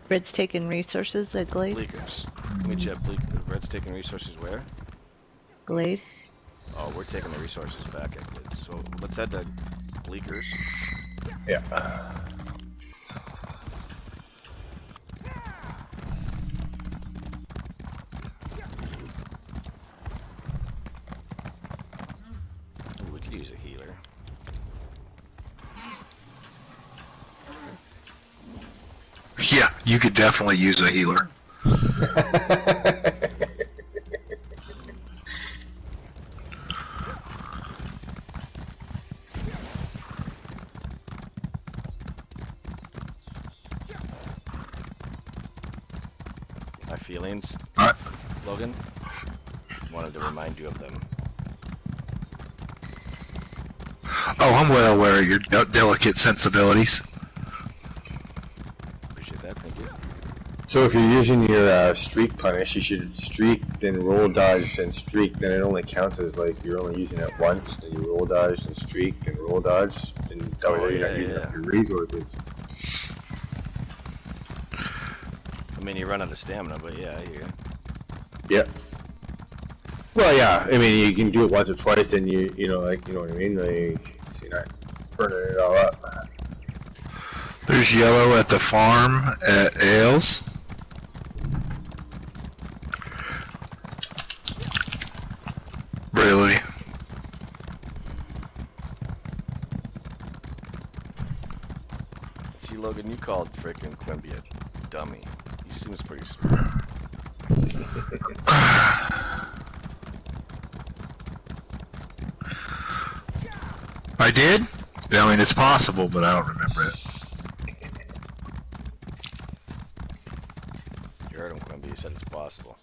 Red's taking resources at Glade. Bleakers. Let me check. Red's taking resources where? Glade. Oh, we're taking the resources back at Glade. So let's head to Bleakers. Yeah. Ooh, we could use a healer. Yeah, you could definitely use a healer. My feelings, Alright. Logan. Wanted to remind you of them. Oh, I'm well aware of your delicate sensibilities. Appreciate that, thank you. So if you're using your streak punish, you should streak, then roll dodge, then streak. Then it only counts as like you're only using it once. Then you roll dodge, then streak, then roll dodge. And that way you're not using up your resources. I mean, you run out of stamina, but yeah, I hear you. Yep. Well, yeah. I mean, you can do it once or twice, and you know, like, you know what I mean. Like, so you're not burning it all up. There's yellow at the farm at Ailes. Really? See, Logan, you called frickin' Quimby a dummy. He seems pretty smart. I did? I mean, it's possible, but I don't remember it. You heard him, Quimby. He said it's possible.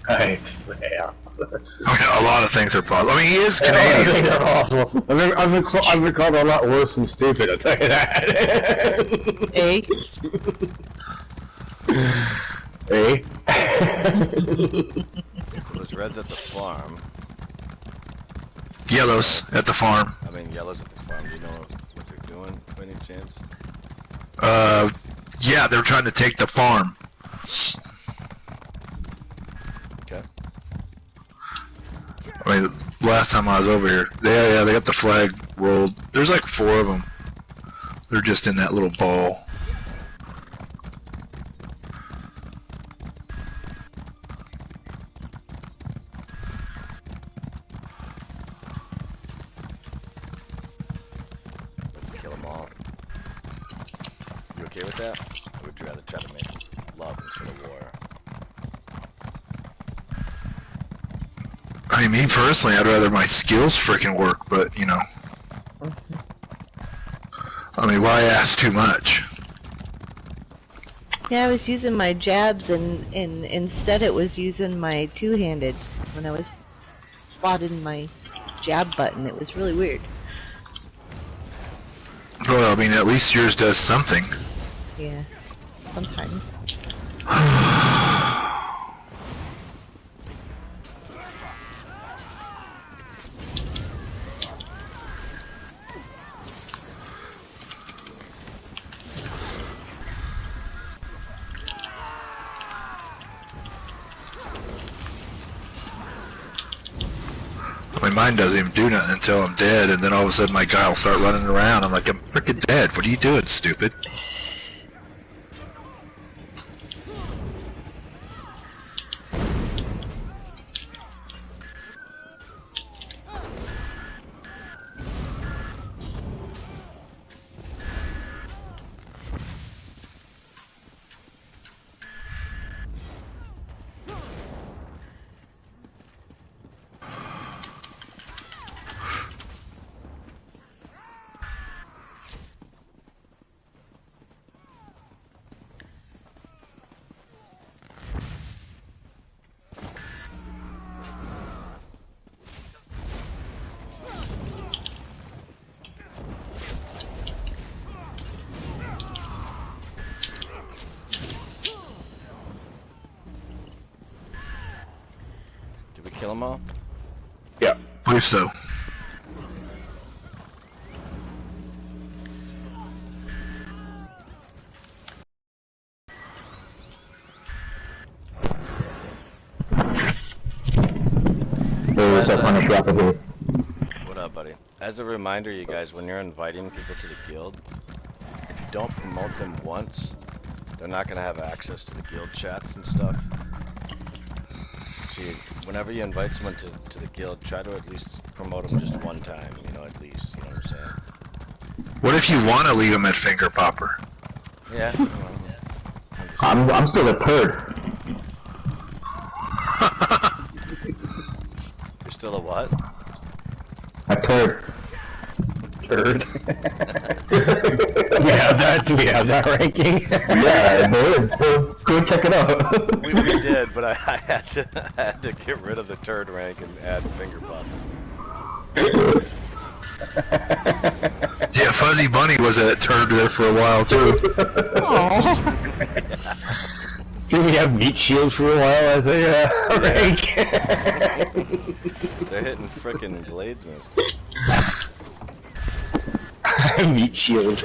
Right. Yeah. I mean, a lot of things are possible. I mean, he is Canadian. I've been called a lot worse than stupid, I'll tell you that. A. Eh? So there's reds at the farm. Yellows at the farm. I mean, yellows at the farm. Do you know what they're doing by any chance? Yeah, they're trying to take the farm. Okay. I mean, last time I was over here, they got the flag rolled. There's like 4 of them. They're just in that little ball. Let's kill them all. You okay with that? Or would you rather try to make love instead of war? I mean, me personally, I'd rather my skills freaking work, but, you know. I mean, why ask too much? Yeah, I was using my jabs and instead it was using my two-handed when I was spotting my jab button. It was really weird. Well, I mean, at least yours does something. Yeah, sometimes. I mean, mine doesn't even do nothing until I'm dead, and then all of a sudden my guy will start running around. I'm like, I'm freaking dead. What are you doing, stupid? Did we kill them all? Yeah. Believe so. Hey, what's up, Punish Rapper here? What up, buddy? As a reminder, you guys, when you're inviting people to the guild, if you don't promote them once, they're not gonna have access to the guild chats and stuff. So whenever you invite someone to the guild, try to at least promote them just one time, you know, at least, you know what I'm saying? What if you want to leave him at Finger Popper? Yeah. I'm still a turd. You're still a what? A turd. Turd. we have that ranking. Yeah, dude. Go check it out. We did, but I had to get rid of the turd rank and add finger pop. Yeah, Fuzzy Bunny was a turd there for a while too. Oh. Did we have Meat Shield for a while as a rank? They're hitting frickin' Glades Mist. Meat Shield.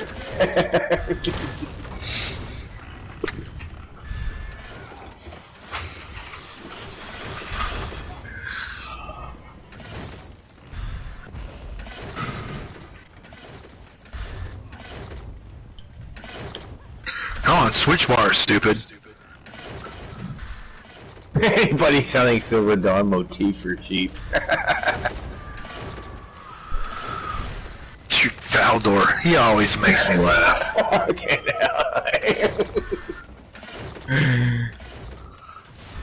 Come on, switch bars, stupid. Anybody selling Silver Dawn motif for cheap? Shoot, Valdor, he always makes me laugh. Okay,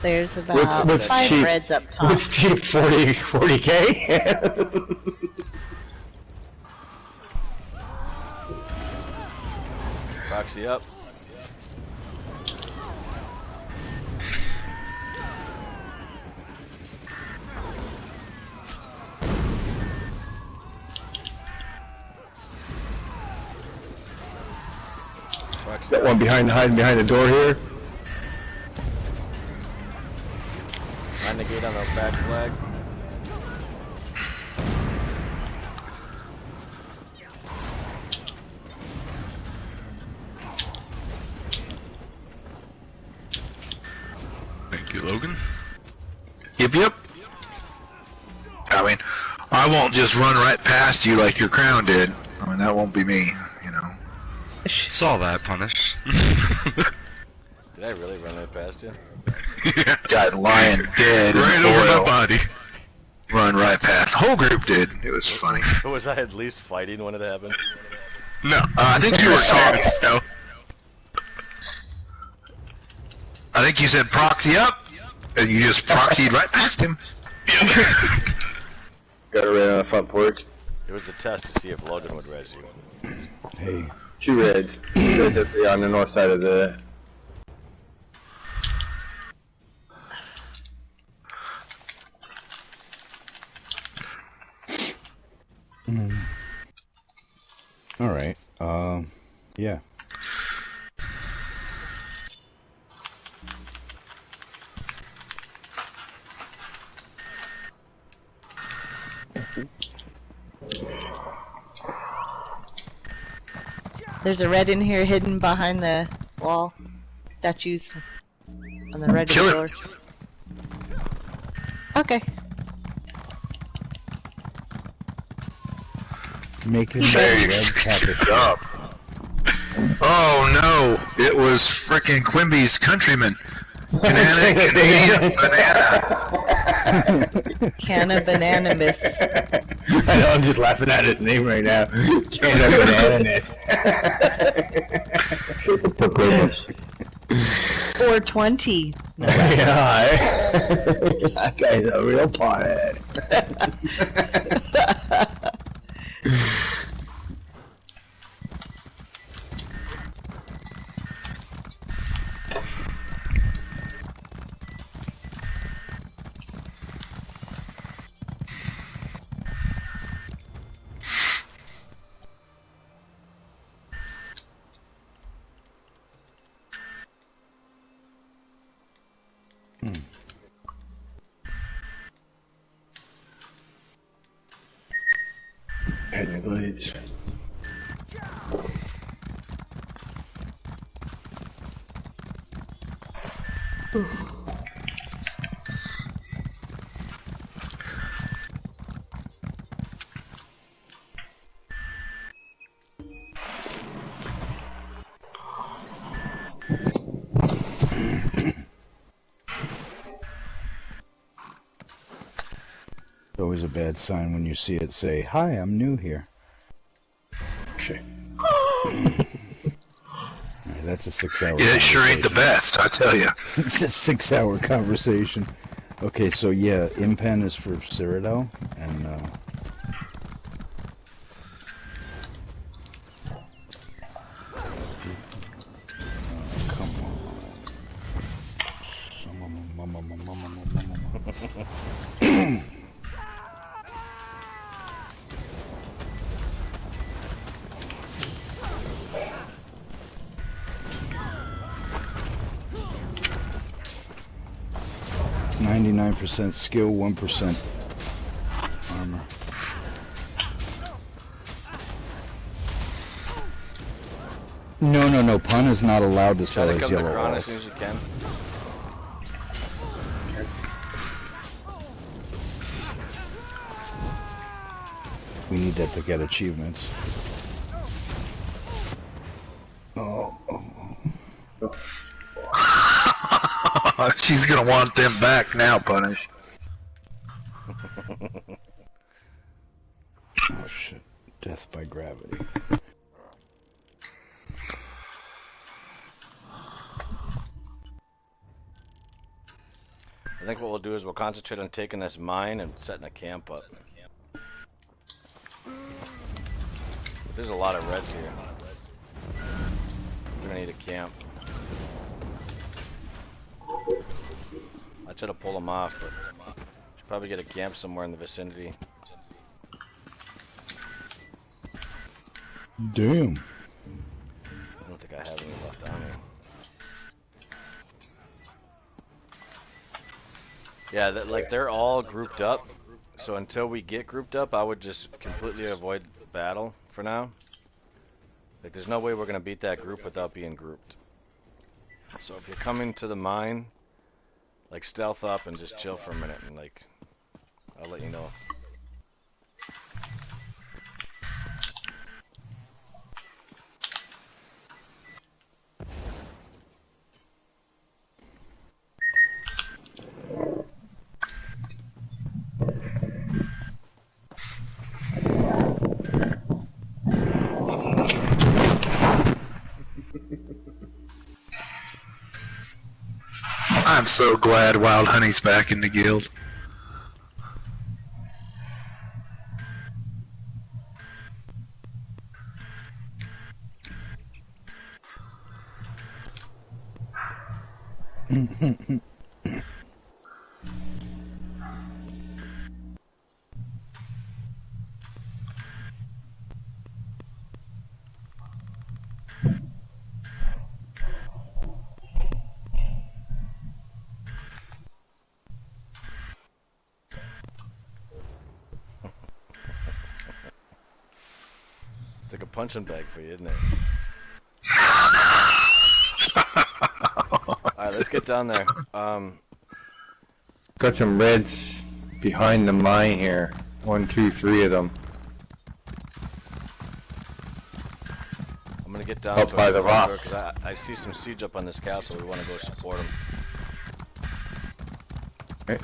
There's about what's 5 cheap? reds up top. What's cheap? 40K? Proxy up. Proxy That up. one hiding behind the door here. Mind the gate on the back flag. Thank you, Logan. Yep, yep. I mean, I won't just run right past you like your crown did. I mean, that won't be me, you know. Saw that, Punish. Did I really run right past you? Got lying dead Right in over oil. my body. Run right past. The whole group did. It was funny. Was I at least fighting when it happened? No, I think you were talking. No. I think you said proxy up, and you just proxied right past him. Got it right on the front porch. It was a test to see if Logan would res you. Hey. 2 reds. On the north side of the... Alright, yeah. There's a red in here hidden behind the wall. Statues on the red Kill door. it. Okay. Making There you red tapestry. up. Oh no! It was frickin' Quimby's countryman. Canadian banana. Canna banana mist. I know, I'm just laughing at his name right now. Canada Banana-ness. 420. Yeah, that guy's a real pothead. Heading the glades. Always a bad sign when you see it say, "Hi, I'm new here." Okay. Alright, that's a 6-hour Yeah, it sure ain't the best, I tell you. It's a 6-hour conversation. Okay, so yeah, Impen is for Cyrodiil, and come on. 99% skill, 1% armor. No. Pun is not allowed to sell Try to his come to yellow Kron as alt. soon as you can. We need that to get achievements. Oh. She's gonna want them back now, Punish. Oh shit. Death by gravity. I think what we'll do is we'll concentrate on taking this mine and setting a camp up. There's a lot of reds here. We're gonna need a camp. I try to pull them off, but should probably get a camp somewhere in the vicinity. Damn. I don't think I have any left on me. Yeah, like they're all grouped up. So until we get grouped up, I would just completely avoid battle for now. Like there's no way we're gonna beat that group without being grouped. So if you're coming to the mine, like stealth up and just chill for a minute, and like I'll let you know. I'm so glad Wild Honey's back in the guild. It's like a punching bag for you, isn't it? Alright, let's get down there. Got some reds behind the mine here. 1, 2, 3 of them. I'm gonna get down Up to by it the real quick, rocks. 'cause I see some siege up on this castle. We want to go support them. Okay.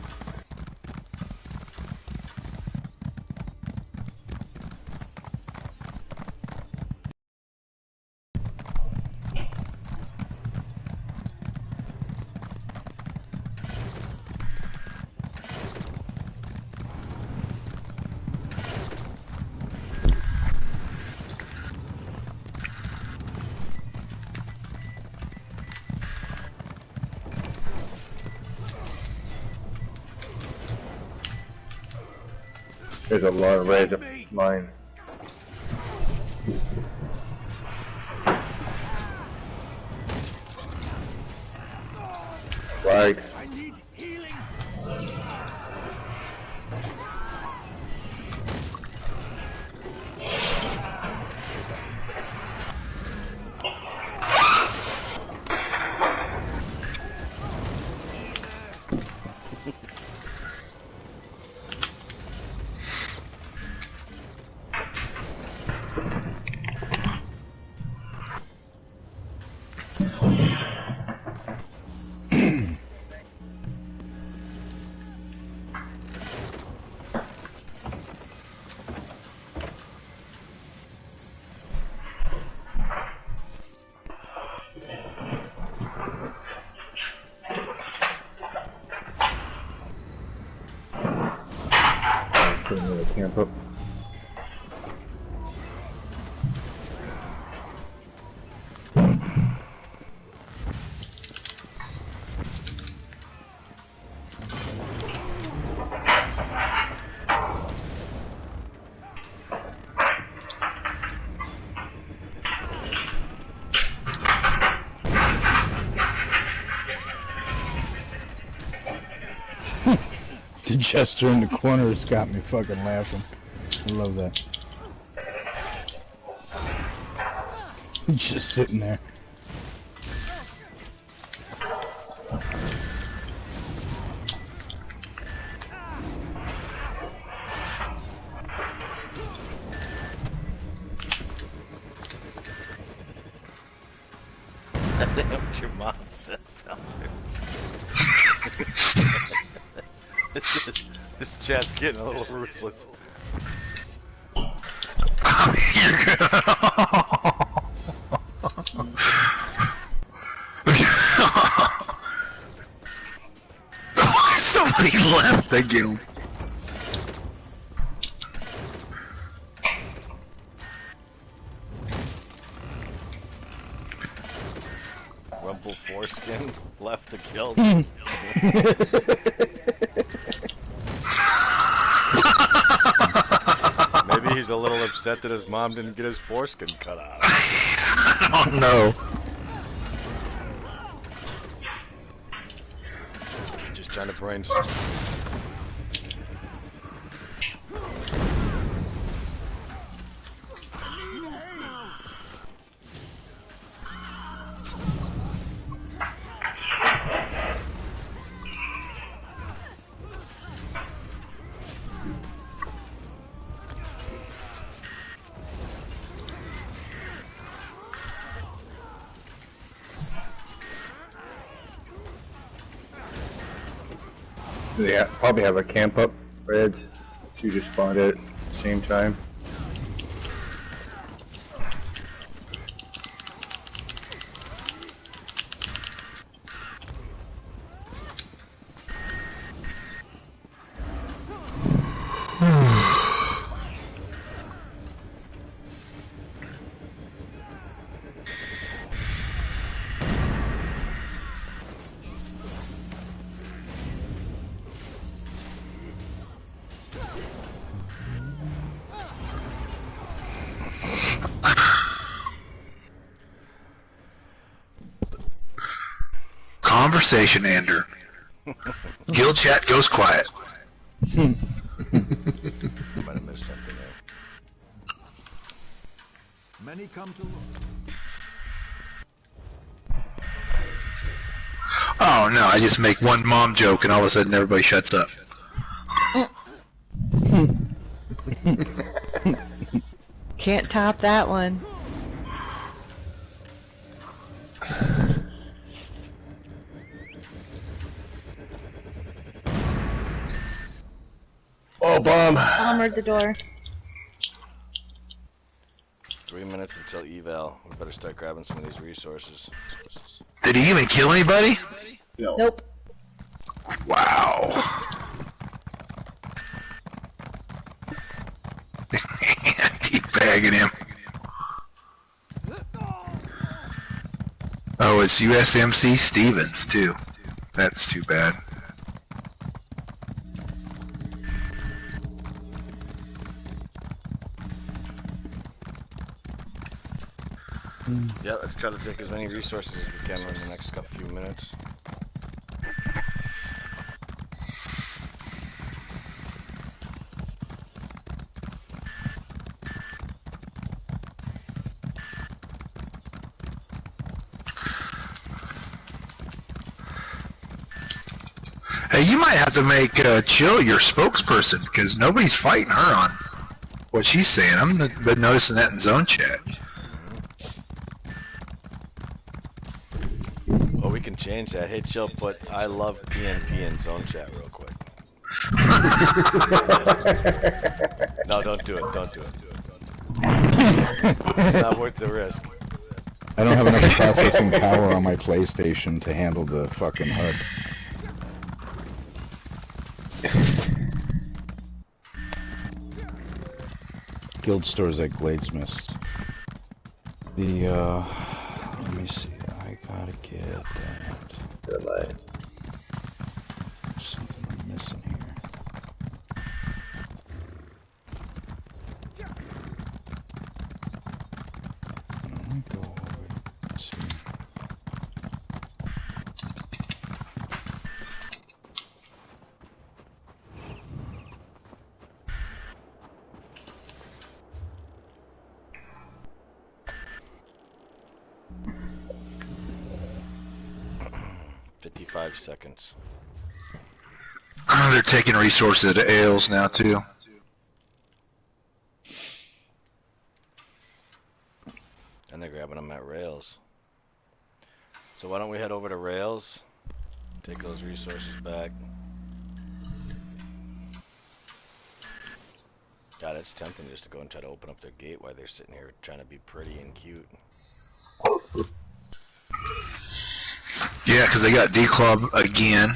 There's a lot of red up mine. Flag. camp up. The Jester in the corner has got me fucking laughing. I love that. Just sitting there. Damn what your mom said. This chat's getting a little ruthless. You're good. Somebody left again. Rumble foreskin left the guild. Maybe he's a little upset that his mom didn't get his foreskin cut out. Oh no. Just trying to brainstorm. They probably have a camp up, Reds. You just spawned it at the same time. Conversation ender. Guild chat goes quiet. Might have missed something there. Many come to look. Oh no, I just make one mom joke and all of a sudden everybody shuts up. Can't top that one. Oh, bomb! Bombered the door. 3 minutes until eval. We better start grabbing some of these resources. Did he even kill anybody? No. Nope. Wow. Keep bagging him. Oh, it's USMC Stevens too. That's too bad. Yeah, let's try to take as many resources as we can in the next few minutes. Hey, you might have to make Chill your spokesperson because nobody's fighting her on what she's saying. I'm been noticing that in zone chat. Well, we can change that. Hey, Chill, put I love PNP in zone chat real quick. No, don't do it. Don't do it. It's not worth the risk. I don't have enough processing power on my PlayStation to handle the fucking HUD. guild stores at Gladesmith. The, let me see, I gotta get that. Good light. Something I'm missing here. Let me go over, let's see. Seconds. They're taking resources to Ales now too. And they're grabbing them at Rails. So why don't we head over to Rails, take those resources back. God, it's tempting just to go and try to open up their gate while they're sitting here trying to be pretty and cute. Yeah, because they got declawed again.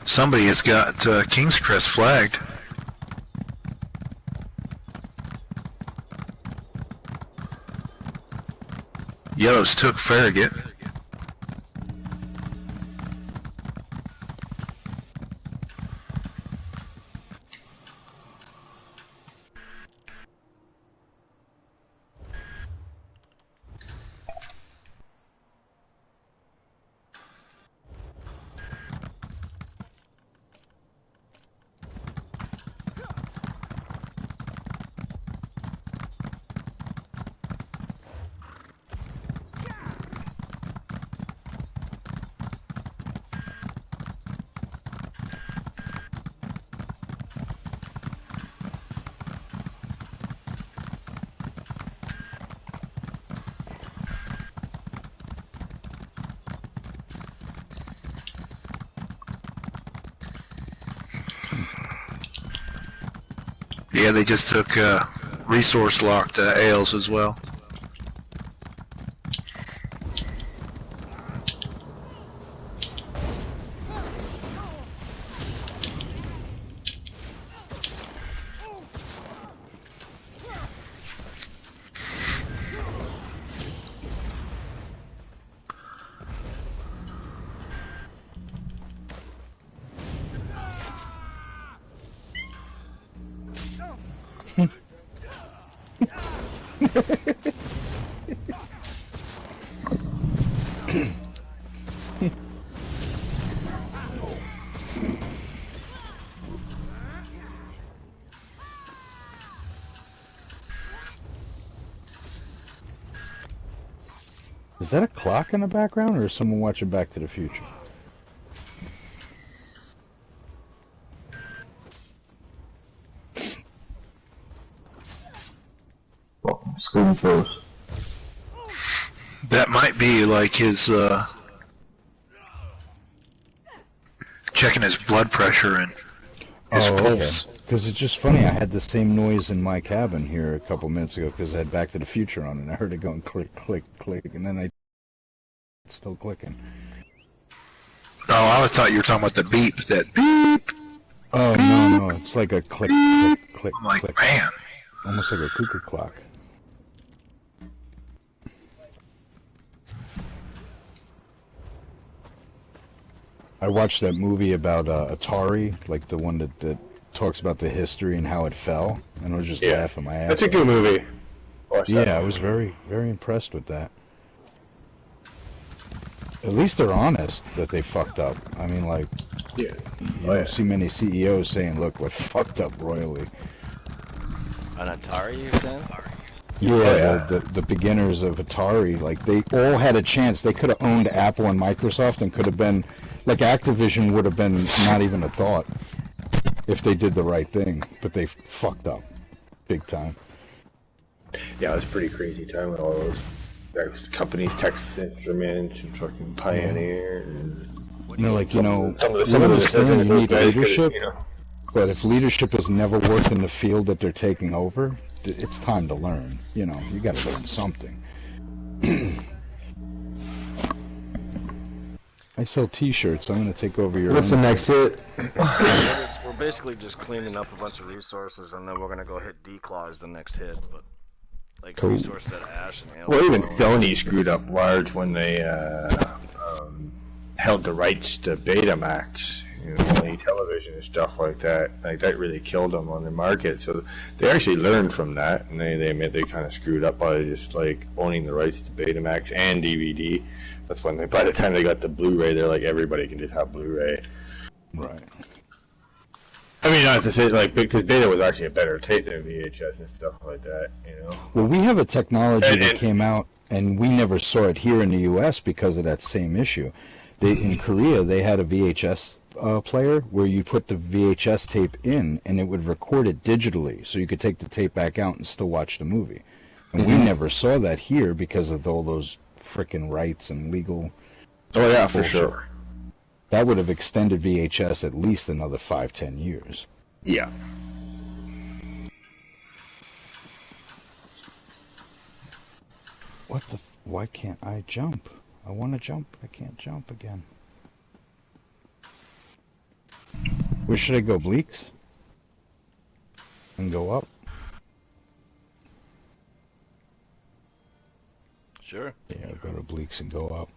Somebody has got King's Crest flagged. Yellows took Farragut. Yeah, they just took resource locked Ales as well. Is that a clock in the background, or is someone watching Back to the Future? Well, screen close. That might be like his checking his blood pressure and his pulse. Because it's just funny, I had the same noise in my cabin here a couple minutes ago because I had Back to the Future on, and I heard it going click, click, click, and then it's still clicking. Oh, I thought you were talking about the beep, that beep. Oh, no, it's like a click, click, click, I'm like, click. man. Almost like a cuckoo clock. I watched that movie about Atari, like the one that talks about the history and how it fell, and I was just laughing my ass That's a off. good movie. Yeah, I was very, very impressed with that. At least they're honest that they fucked up. I mean, like, Yeah. you don't see many CEOs saying, look, we fucked up royally. On Atari, you saying? Yeah, the beginners of Atari, like, they all had a chance. They could have owned Apple and Microsoft and could have been, like, Activision would have been not even a thought if they did the right thing. But they fucked up big time. Yeah, it was a pretty crazy time with all those companies, Texas Instruments and fucking Pioneer. And Some of the understand you need guys leadership, could've, but if leadership has never worked in the field that they're taking over, it's time to learn. You gotta learn something. I sell T-shirts. I'm gonna take over your. What's the next hit? We're basically just cleaning up a bunch of resources, and then we're gonna go hit D-Claw as the next hit. But like Cool. resources at Ash and Ale. Well, even Sony screwed up large when they held the rights to Betamax, only television and stuff like that. Like that really killed them on the market. So they actually learned from that, and they kind of screwed up by just like owning the rights to Betamax and DVD. That's when by the time they got the Blu-ray, they're like everybody can just have Blu-ray. Right. I mean, not to say like because Beta was actually a better tape than VHS and stuff like that, Well, we have a technology that And- came out, and we never saw it here in the U.S. because of that same issue. In Korea, they had a VHS player where you put the VHS tape in, and it would record it digitally, so you could take the tape back out and still watch the movie. And we never saw that here because of all those frickin' rights and legal. Oh yeah, for bullshit. sure. That would have extended VHS at least another 5-10 years. Yeah. What the? Why can't I jump? I want to jump. I can't jump again. Where should I go, Bleaks? And go up? Sure. Yeah, I'll go to Bleaks and go up.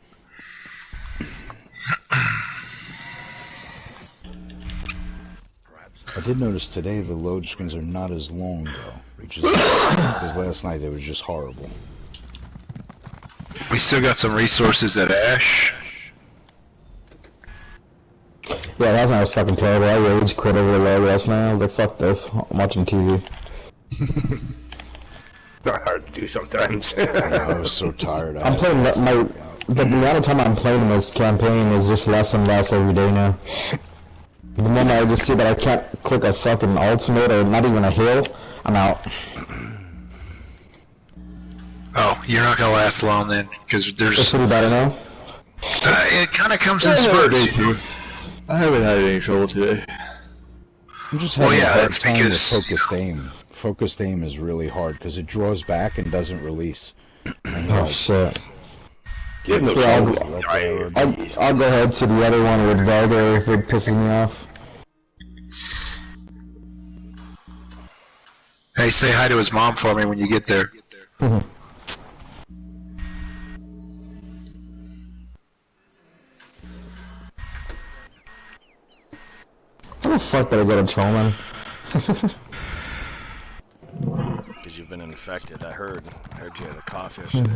I did notice today the load screens are not as long though, which is because last night it was just horrible. We still got some resources at Ash. Yeah, last night was fucking terrible. I rage quit over the load last night. I was like, fuck this. I'm watching TV. Not hard to do sometimes. I was so tired. I'm playing the amount of time I'm playing this campaign is just less and less every day now. The moment I just see that I can't click a fucking ultimate or not even a heal, I'm out. Oh, you're not gonna last long then, because It's there's. pretty bad now. It kind of comes in spurts. I haven't had any trouble today. I'm just Well, having yeah, a hard that's time with because- focused aim. Focused aim is really hard because it draws back and doesn't release. And, Oh shit. Get no Yeah, trouble. I'll go ahead to the other one with Varder if it pisses me off. Hey, say hi to his mom for me when you get there. How the fuck did I get a Trollman? Because you've been infected. I heard you had a cough yesterday.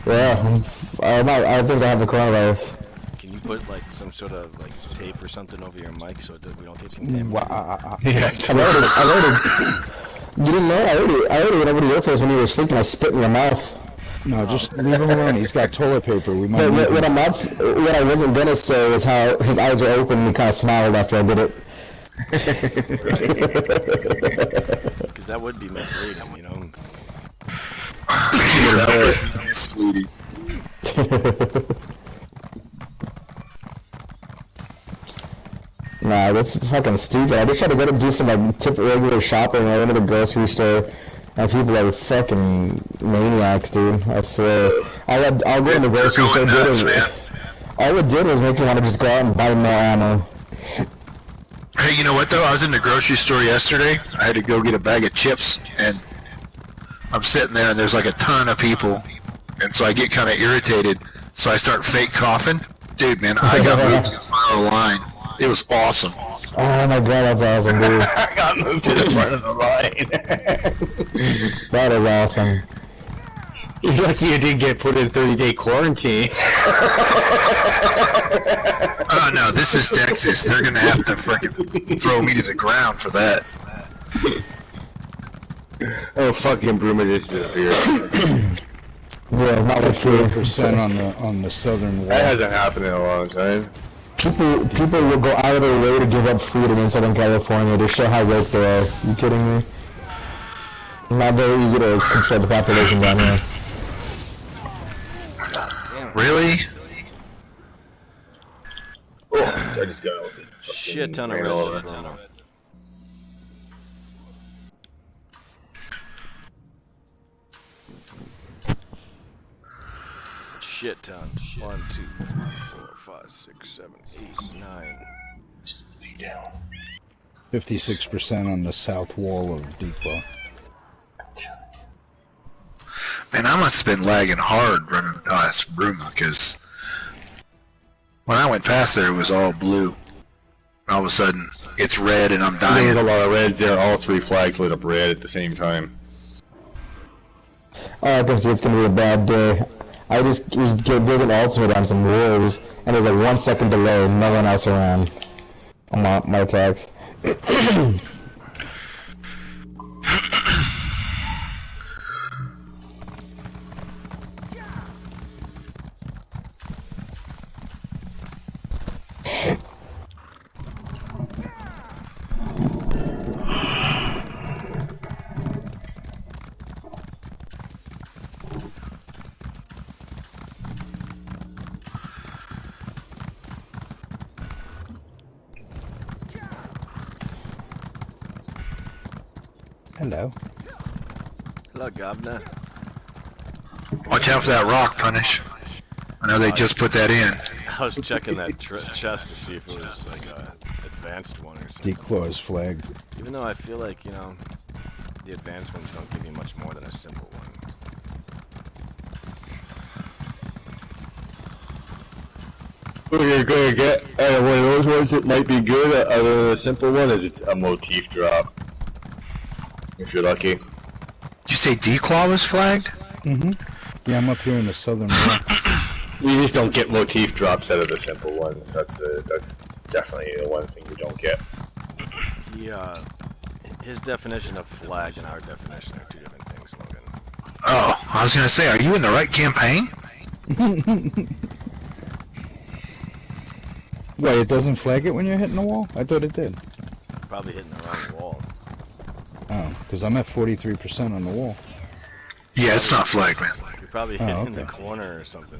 Yeah, I think I have the coronavirus. Can you put like some sort of like tape or something over your mic so that we don't get contaminated? Yeah. I already, you didn't know? I already went over to your place when you were sleeping. I spit in your mouth. no, just leave him alone. He's got toilet paper. We might But need what him. what I wasn't gonna say is how his eyes were open and he kind of smiled after I did it. Because that would be misleading, you know? Nah, that's fucking stupid. I just tried to go to do some like regular shopping. I went to the grocery store, and people are fucking maniacs, dude. I swear. I'll go to the grocery store. All it did was make me want to just go out and buy more ammo. Hey, you know what though? I was in the grocery store yesterday. I had to go get a bag of chips, and I'm sitting there, and there's like a ton of people, and so I get kind of irritated. So I start fake coughing. Dude, man, I got moved to the front of the line. It was awesome. Oh my god, that's awesome, dude. I got moved to the front of the line. That is awesome. You're lucky you didn't get put in 30-day quarantine. Oh no, this is Texas. They're gonna have to frickin' throw me to the ground for that. Oh, fucking Bruma just disappeared. Yeah, not like you. 50% on the southern wall. That hasn't happened in a long time. People will go out of their way to give up freedom in Southern California to show how woke they are. You kidding me? Not very easy to control the population down here. Really? Oh, I just got out with it. Shit ton of Ran red all shit over. ton of- shit ton. 1, 2, 3, 4, 5, 6, 7, 8, 9. 56% on the south wall of Declaw. Man, I must have been lagging hard running past Bruma, because when I went past there, it was all blue. All of a sudden, it's red and I'm There dying. was a lot of reds there. All 3 flags lit up red at the same time. I can see it's gonna be a bad day. I just was building ultimate on some wolves, and there's a 1 second delay, no one else around on my attacks. Hello. Hello, Governor. Watch out for that rock, Punish. I know they just put that in. I was checking that chest to see if it was like a advanced one or something. Declaw is flagged. Even though I feel like, you know, the advanced ones don't give you much more than a simple one. What you're gonna get out of one of those ones that might be good, other than a simple one, is a motif drop. If you're lucky. Did you say Declaw was flagged? Mm-hmm. Yeah, I'm up here in the southern wall. You just don't get motif drops out of the simple one. That's definitely the one thing you don't get. His definition of flag and our definition are 2 different things, Logan. Oh, I was gonna say, are you in the right campaign? Wait, it doesn't flag it when you're hitting the wall? I thought it did. Probably hitting the wrong wall. Oh, because I'm at 43% on the wall. Yeah, it's not flagged, man. You're probably Oh, hitting in the okay. corner or something.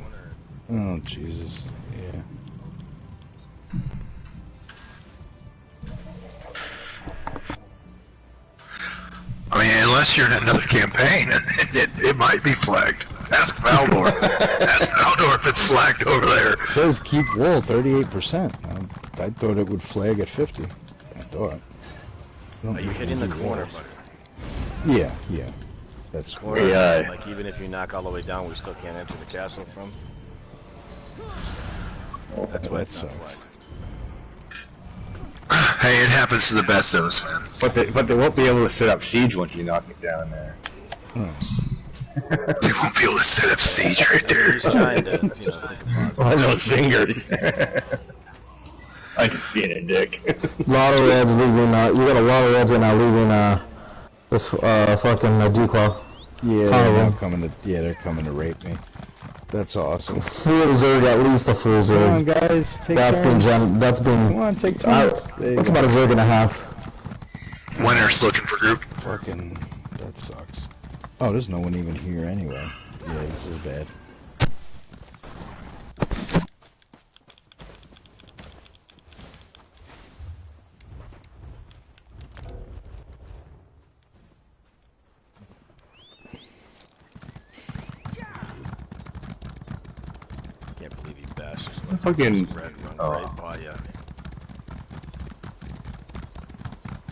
Oh, Jesus. Yeah. I mean, unless you're in another campaign, it might be flagged. Ask Valdor. Ask Valdor if it's flagged over there. It says keep wall 38%. I thought it would flag at 50. I thought. Are you hitting the corner, buddy? Yeah, yeah. That's Corner, Yeah. like even if you knock all the way down, we still can't enter the castle from? That's why it's not sucks. flagged. Hey, it happens to the best of us, man. But they won't be able to set up siege once you knock it down there. They won't be able to set up siege right there. He's trying to, you know, think about On those fingers. I can see it, Dick. Lot of reds leaving, you got a lot of reds right now leaving, this, fucking, Declaw. Yeah, Ton of they're them. coming to. Yeah, they're coming to rape me. That's awesome. Full Zerg, at least a full Come on, Zerg. guys, take That's been turns. that's been, Come on, take turns. There you that's go. about a Zerg and a half. Winner's looking for group. Fucking, that sucks. Oh, there's no one even here anyway. Yeah, this is bad. Can't believe you bastards let Fucking- this red run oh. right by ya.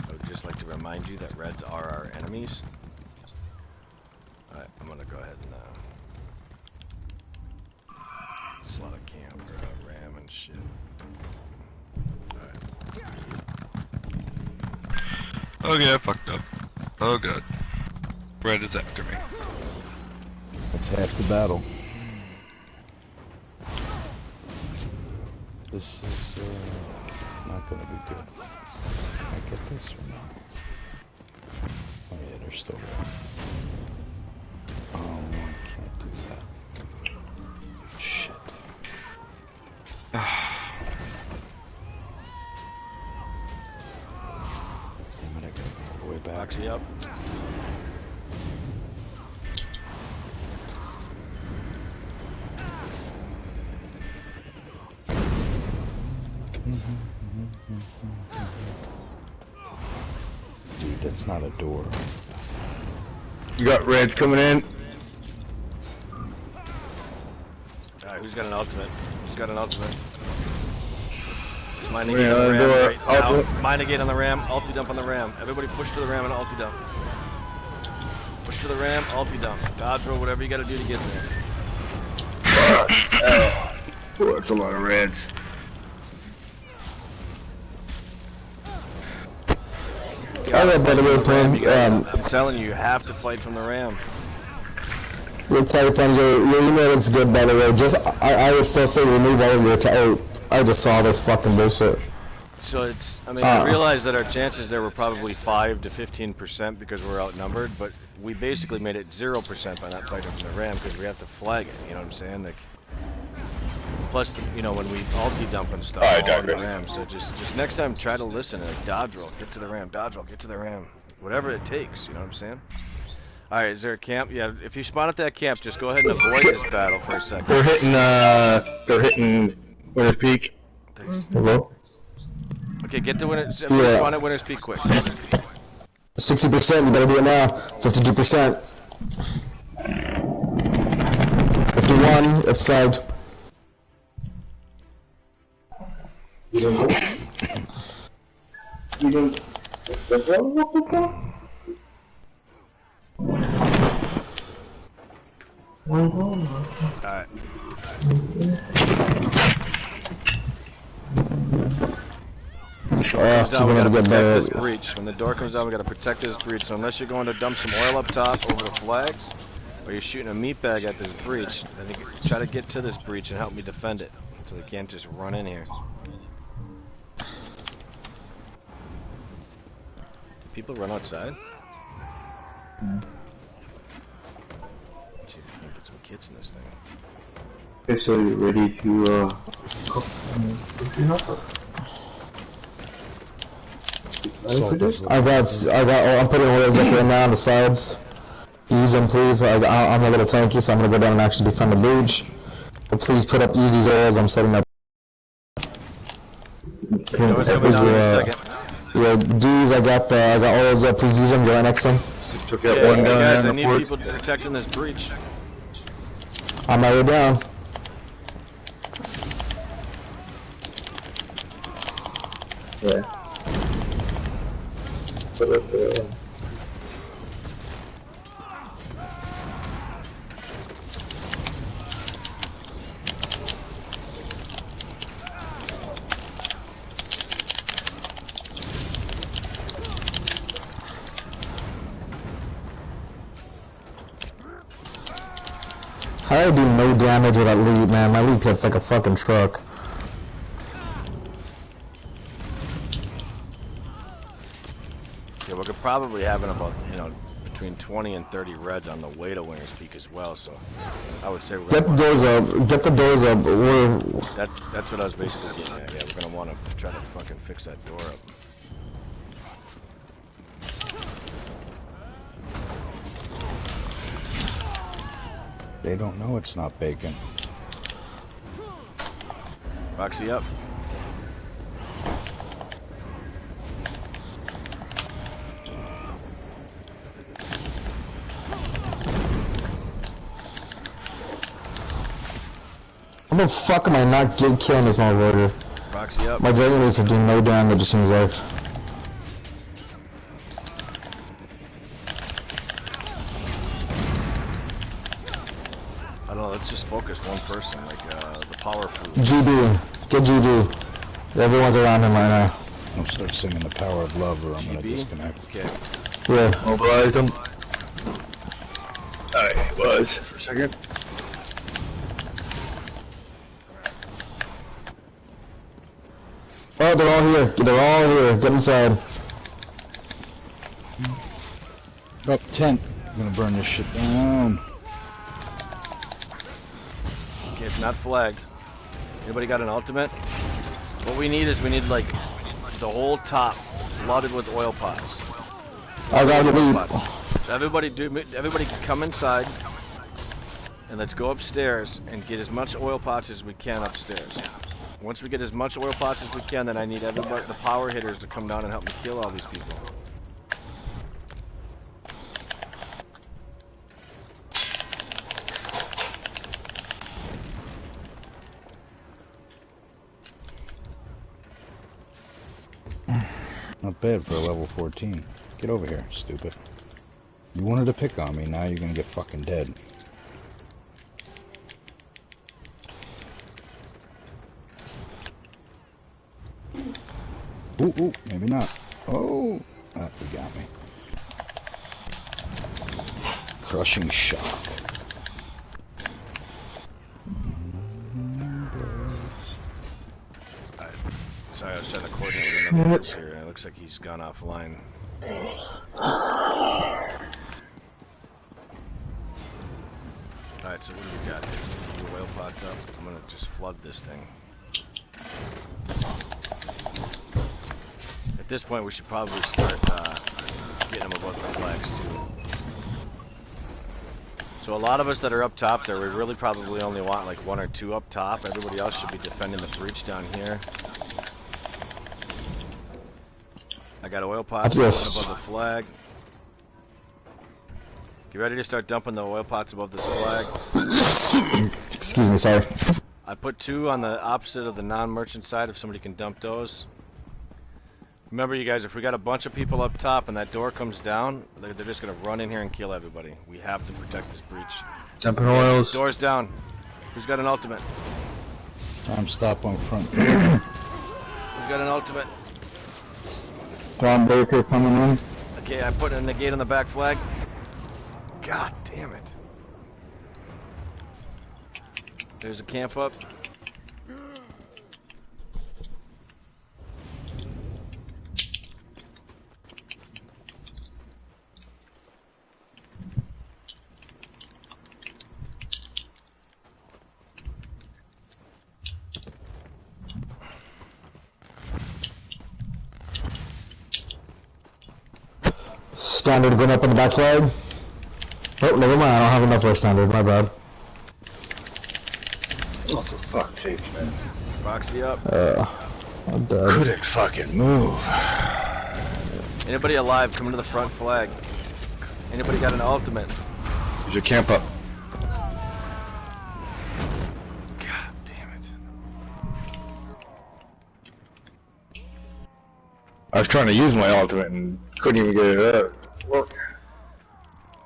I would just like to remind you that reds are our enemies. Alright, I'm gonna go ahead and slot a camp or a ram and shit. Alright. Okay, I fucked up. Oh god. Red is after me. That's half the battle. This is not gonna be good. Can I get this or not? Oh yeah, they're still there. Oh, I can't do that. Shit. Damn it, I gotta go all the way back. Boxy up. Dude, that's not a door. You got red coming in. Somebody's got an ultimate. Who's got an ultimate? It's mine to Yeah, get on the ram door. right now. Ultimate. Mine to get on the ram. Ulti dump on the ram. Everybody push to the ram and ulti dump. Push to the ram, ulti dump. Dodge roll, whatever you gotta do to get there. Oh, that's a lot of reds. Alright, by the way, Pam, I'm telling you, you have to fight from the ram. your email looks good, by the way. Just, I would still say remove all of your I just saw this fucking bullshit. So it's, I mean, I realized that our chances there were probably 5 to 15% because we're outnumbered, but we basically made it 0% by not fighting from the ram because we have to flag it, you know what I'm saying? Like, plus, you know, when we ulti dump and stuff all on the ram, so just next time try to listen and like, dodge roll, get to the ram, dodge roll, get to the ram. Whatever it takes, you know what I'm saying? Alright, is there a camp? Yeah, if you spawn at that camp, just go ahead and avoid this battle for a second. They're hitting Winter's Peak. Hello? Okay, get to Winter's, spawn at Winter's Peak quick. 60%, you better do it now. 52%. 51, it's flagged. Alright. Down, we gotta protect this breach. When the door comes down, we gotta protect this breach. So unless you're going to dump some oil up top over the flags, or you're shooting a meat bag at this breach, I think try to get to this breach and help me defend it, so we can't just run in here. Do people run outside? Let's see if we can get some kits in this thing. Okay, so you ready to cook? I'm putting oils up right now on the sides. Use them, please. I'm a little tanky, so I'm gonna go down and actually defend the breach. But please put up Easy's oils. I'm setting up. Door's coming down in a second. Yeah, D's. I got oils up. Please use them. Go right next to them. Just took that one down guys, there I in the need port. people protecting this breach. On my way down. Yeah. How do I do no damage with that lead, man? My lead hits like a fucking truck. Yeah, we're probably having about, you know, between 20 and 30 reds on the way to Winter's Peak as well, so I would say we're Get the doors up. Get the doors up. That's what I was basically getting at. Yeah, we're gonna want to try to fucking fix that door up. They don't know it's not bacon. Roxy up. How the fuck am I not killing this motherfucker? Roxy up. My Dragon Leaf are doing no damage, it seems like. I don't know, let's just focus one person, like the powerful. GB. Get GB. Everyone's around him right now. Don't start singing the power of love or I'm gonna disconnect. Okay. Yeah. Mobilize them. I was for a second. Oh, they're all here. They're all here. Get inside. Up tent. I'm gonna burn this shit down. Okay, it's not flagged. Anybody got an ultimate? What we need is we need like the whole top flooded with oil pots. I got the lead. So everybody come inside and let's go upstairs and get as much oil pots as we can upstairs. Once we get as much oil pots as we can, then I need everybody, the power hitters, to come down and help me kill all these people. not bad for a level 14. Get over here, stupid. You wanted to pick on me, now you're gonna get fucking dead. Ooh, maybe not. Oh, you got me. Crushing shock. Sorry, I was trying to coordinate with another guy here. It looks like he's gone offline. Alright, so what do we got? There's a few whale pots up. I'm gonna just flood this thing. At this point, we should probably start getting them above the flags too. So a lot of us that are up top there, we really probably only want like 1 or 2 up top. Everybody else should be defending the breach down here. I got oil pots above the flag. Get ready to start dumping the oil pots above this flag. Excuse me, sorry. I put 2 on the opposite of the non-merchant side if somebody can dump those. Remember, you guys, if we got a bunch of people up top and that door comes down, they're just going to run in here and kill everybody. We have to protect this breach. Dumping oils. Door's down. Who's got an ultimate? Time stop on front. Who's got an ultimate? John Baker coming in. Okay, I put in the gate on the back flag. God damn it. There's a camp up. Standard going up on the back flag. Oh, never mind, I don't have enough for a standard, my bad. Oh, for fuck's sake, man. Proxy up. I'm dead. Couldn't fucking move. Anybody alive, come to the front flag. Anybody got an ultimate? There's your camp up. God damn it. I was trying to use my ultimate and couldn't even get it up. Work.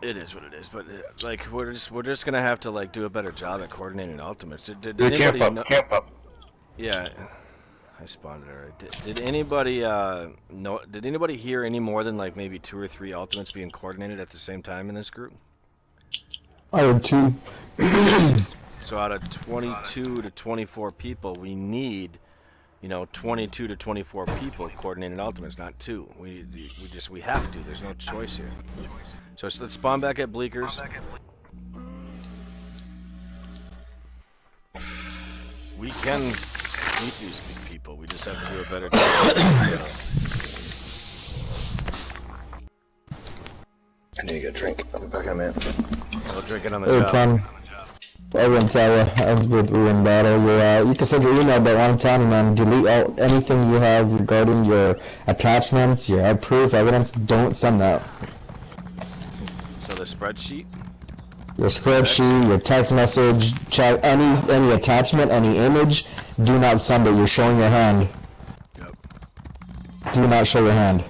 It is what it is, but like we're just gonna have to like do a better job at coordinating ultimates. Did Camp anybody up, know? camp up. Yeah, I spawned it already. Did anybody know? Did anybody hear any more than like maybe 2 or 3 ultimates being coordinated at the same time in this group? I heard 2. So out of 22 to 24 people, we need, 22 to 24 people coordinating ultimates, not 2. We have to. There's no choice here. So let's spawn back at Bleakers. We can meet these people. We just have to do a better job. I need to get a drink. I'll be back in a minute. We'll drink it on the Hey, job. Tom. I wouldn't tell you. We're in battle. You can send your email, but I'm telling you, man, delete anything you have regarding your attachments, your proof, evidence. Don't send that. So the spreadsheet? Your spreadsheet, your text message, chat, any attachment, any image, do not send it. You're showing your hand. Yep. Do not show your hand.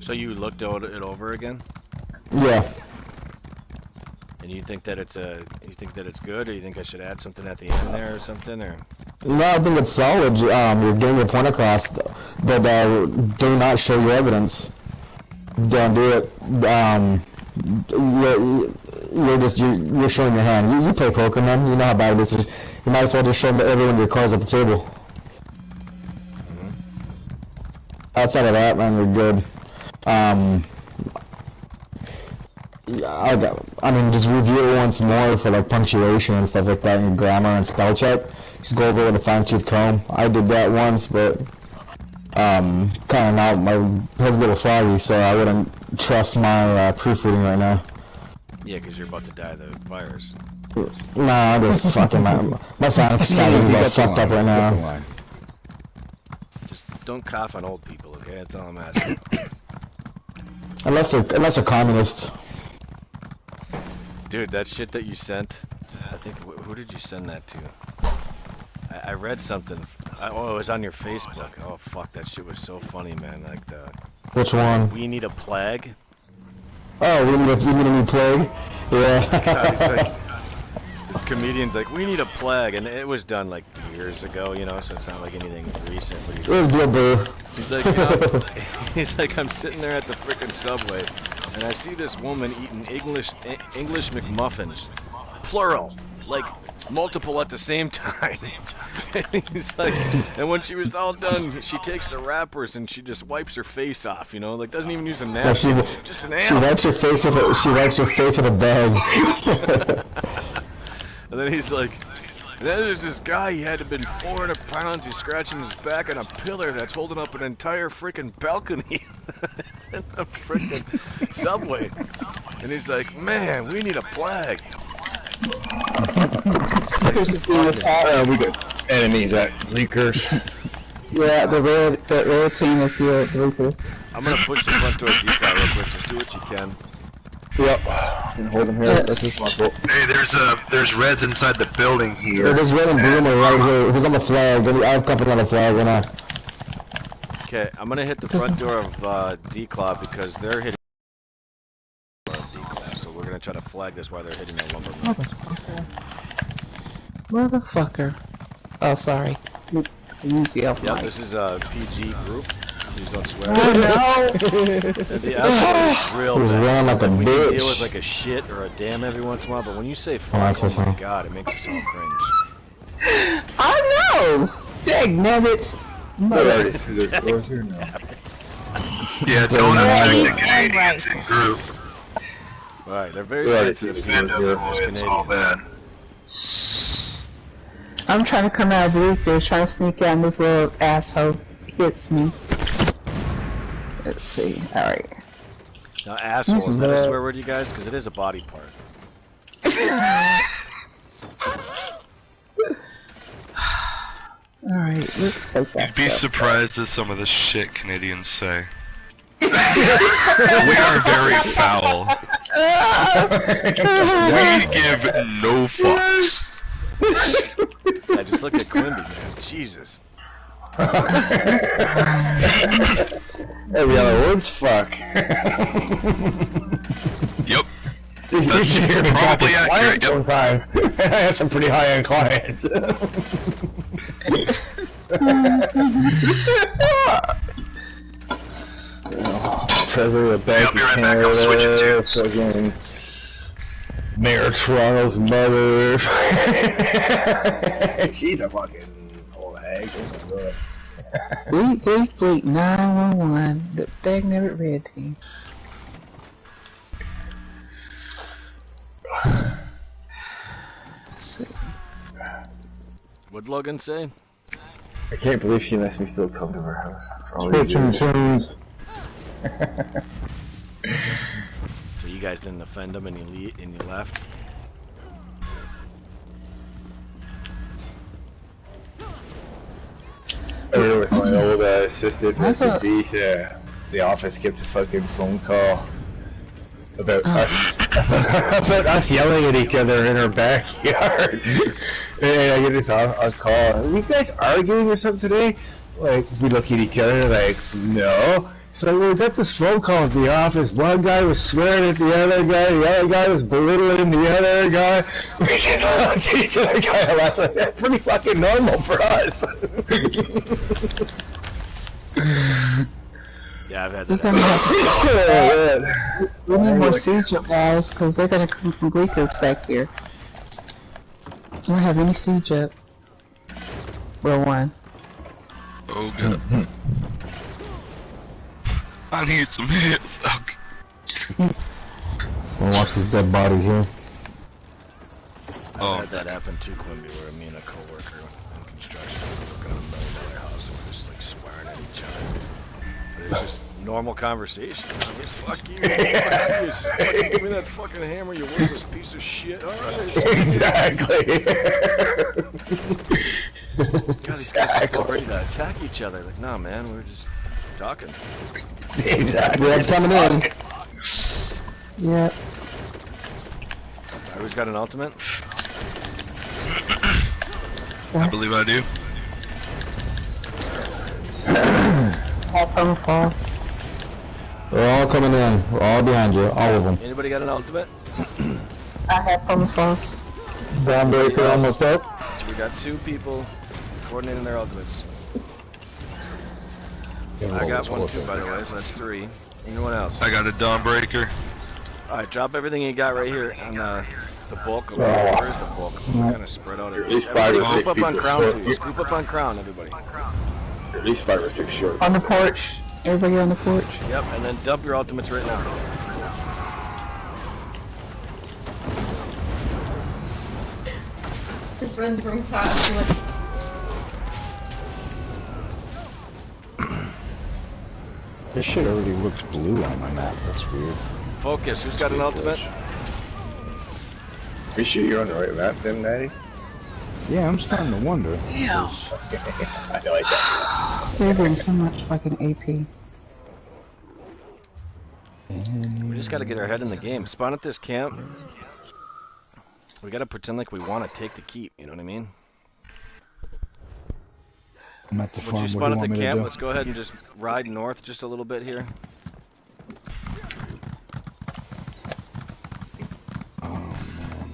So you looked it over again? Yeah. And you think that it's good, or you think I should add something at the end there or something, or? No, I think it's solid. You're getting your point across, but do not show your evidence. Don't do it. You're showing your hand. You play poker, man. You know how bad this is. You might as well just show everyone your cards at the table. Mm-hmm. Outside of that, man, you're good. I mean, just review it once more for like punctuation and stuff like that, and your grammar and spell check. Just go over it with a fine-tooth comb. I did that once, but kind of now my head's a little foggy, so I wouldn't trust my proofreading right now. Yeah, because you're about to die of the virus. Nah, I'm just fucking my sound is all fucked up right now. Just don't cough on old people, okay? That's all I'm asking. Unless they're communists. Dude, that shit that you sent, I think, who did you send that to? I I read something. Oh, it was on your Facebook. Oh fuck, that shit was so funny, man. Like the. Which one? We need a plague. Oh, we need a new plague? Yeah. Guys, like, this comedian's like, we need a plague, and it was done like years ago, you know, so it's not like anything recent. But It was Bill Burr. he's like, you know, he's like, I'm sitting there at the frickin' Subway, and I see this woman eating English McMuffins, plural, like multiple at the same time. And he's like, and when she was all done, she takes the wrappers and she just wipes her face off, you know, like doesn't even use a napkin, just an She animal. wipes her face with a bag. And then he's like, and then there's this guy, he had to been 400 pounds, he's scratching his back on a pillar that's holding up an entire freaking balcony in the freaking Subway. And he's like, man, we need a plague. We got enemies at Leakers. Yeah, the red team is here at Lucas. I'm gonna push the front door decal real quick, just do what you can. Yep. And hold them here. That's responsible. Hey, there's reds inside the building Yeah, here. there's red and bloomer right here. Who's on the flag? I have company on the flag right now. Okay, I'm gonna hit the front door of D-Claw because they're hitting D-Claw, so we're gonna try to flag this while they're hitting that lumber mill. Motherfucker. Oh, sorry. Easy up. Yep, this is a PG group. Please don't swear. Oh The alcohol is real He's bad. running like a When you deal bitch. with like a shit or a damn every once in a while, but when you say Oh, fuck, that's oh okay. my god, it makes us all cringe. no! I know! Dagnabbit! Already through the doors here now. Yeah, don't affect the Canadians in group. Alright, they're very Right, sensitive. Send towards them, those it's all Canadians. bad. I'm trying to come out of Lucas, trying to sneak out and this little asshole hits me. Let's see. Alright. Now, asshole, is that a swear word, you guys? Because it is a body part. Alright, let's take that. You'd be surprised at some of the shit Canadians say. We are very foul. We give no fucks. Yeah, just look at Quimby, man. Jesus. Every other word's fuck. Yep. That's probably accurate. Yep. Sometimes. I have some pretty high-end clients. President of Bank I'll be right back, I'm switching tubes. fucking Mayor of Toronto's mother. She's a fucking old hag. Oh my god. Fleet 911, the Dagnabbit red team. Let's see. What'd Logan say? I can't believe she lets me still come to her house after all these years. So you guys didn't offend him and you left? I remember with my old assistant, I thought- the office gets a fucking phone call about us about us yelling at each other in our backyard. And I get this a call. Are you guys arguing or something today? Like, we look at each other like, no. So we got this phone call at the office. One guy was swearing at the other guy was belittling the other guy. We just looked at each other, guy laughed like, that's pretty fucking normal for us. Yeah, I've had We're that gonna happen. have, we need more siege guys, because they're gonna come from Greekers back here. We don't have any siege up. Well, one. Oh god. I need some hits. Okay. I'll watch this dead body here. I've Oh. had that happen too, Quimby, where me and a coworker in construction were looking at $1 million house and we're just like swearing at each other. But it was just normal conversation. I was, fuck you, fuck you, fucking give me that fucking hammer, you worthless piece of shit. Alright. Exactly. God, these guys are ready to attack each other. Like, nah, man, we were just talking. Exactly. Red's coming in. Yep. Who's got an ultimate? I believe I do. All permafrost. They're all coming in. We're all behind you. All of them. Anybody got an ultimate? I have permafrost. Groundbreaker almost up. So we got 2 people coordinating their ultimates. I got one too, by the way, so that's 3. Anyone else? I got a Dawnbreaker. Alright, drop everything you got right here on the bulk. Where's the bulk? Kind of spread out. At least 5 or 6 Group up on people Crown, short. please. Group up on Crown, everybody. At least 5 or 6 short. On the porch. Everybody on the porch. Yep, and then dump your ultimates right now. Your friends from class. This shit already looks blue on my map. That's weird. Focus, who's got an ultimate? Are you sure you're on the right map then, Natty? Yeah, I'm starting to wonder. Yeah. I like that. They're doing so much fucking AP. We just gotta get our head in the game. Spawn at this camp. We gotta pretend like we want to take the keep, you know what I mean? I'm at the farm. Once you What spawn do you at want the me to camp, do? let's go ahead and just ride north just a little bit here. Oh man.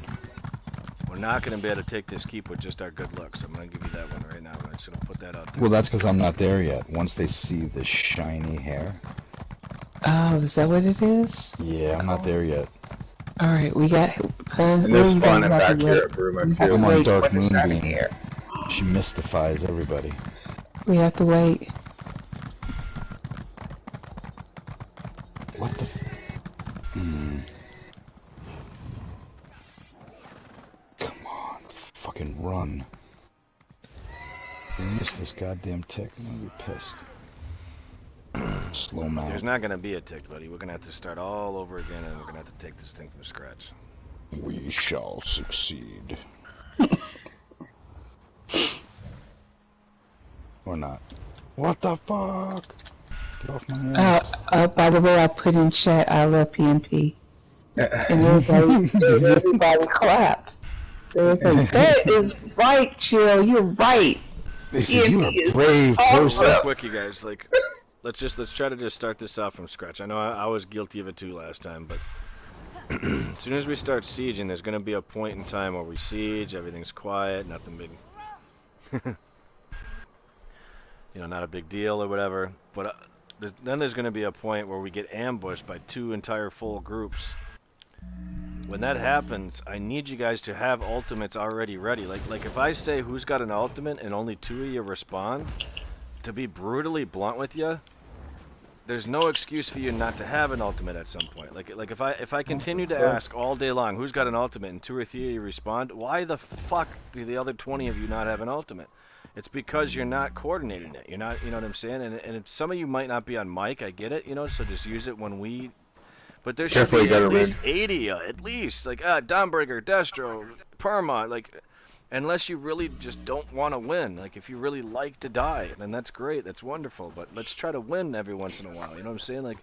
We're not gonna be able to take this keep with just our good looks. I'm gonna give you that one right now. I'm just gonna put that out there. Well, that's because I'm not there yet. Once they see the shiny hair. Oh, is that what it is? Yeah, I'm not there yet. Alright, we got... And they're spawning back here at Bruma Field. I'm on Dark Moonbeam. She mystifies everybody. We have to wait. What the Come on, fucking run. We missed this goddamn tick, I'm gonna be pissed. Slow mount. There's not gonna be a tick, buddy. We're gonna have to start all over again, and we're gonna have to take this thing from scratch. We shall succeed. Or not. What the fuck? Get off my ass. By the way, I put in chat, I love PMP. And everybody clapped. They were like, that is right, Chill, you're right. They said, you're a brave person. Real quick, you guys, like, let's try to just start this off from scratch. I know I was guilty of it too last time, but as soon as we start sieging, there's gonna be a point in time where we siege, everything's quiet, nothing big. You know, not a big deal or whatever, but then there's going to be a point where we get ambushed by 2 entire full groups. When that happens, I need you guys to have ultimates already ready. Like if I say who's got an ultimate and only 2 of you respond, to be brutally blunt with you, there's no excuse for you not to have an ultimate at some point. Like if I continue to ask all day long who's got an ultimate and 2 or 3 of you respond, why the fuck do the other 20 of you not have an ultimate? It's because you're not coordinating it. You're not, you know what I'm saying? And if some of you might not be on mic, I get it, you know, so just use it when we... But there should be at least 80, at least. Like, Dawnbreaker, Destro, Perma, like... Unless you really just don't want to win. Like, if you really like to die, then that's great, that's wonderful. But let's try to win every once in a while, you know what I'm saying? Like,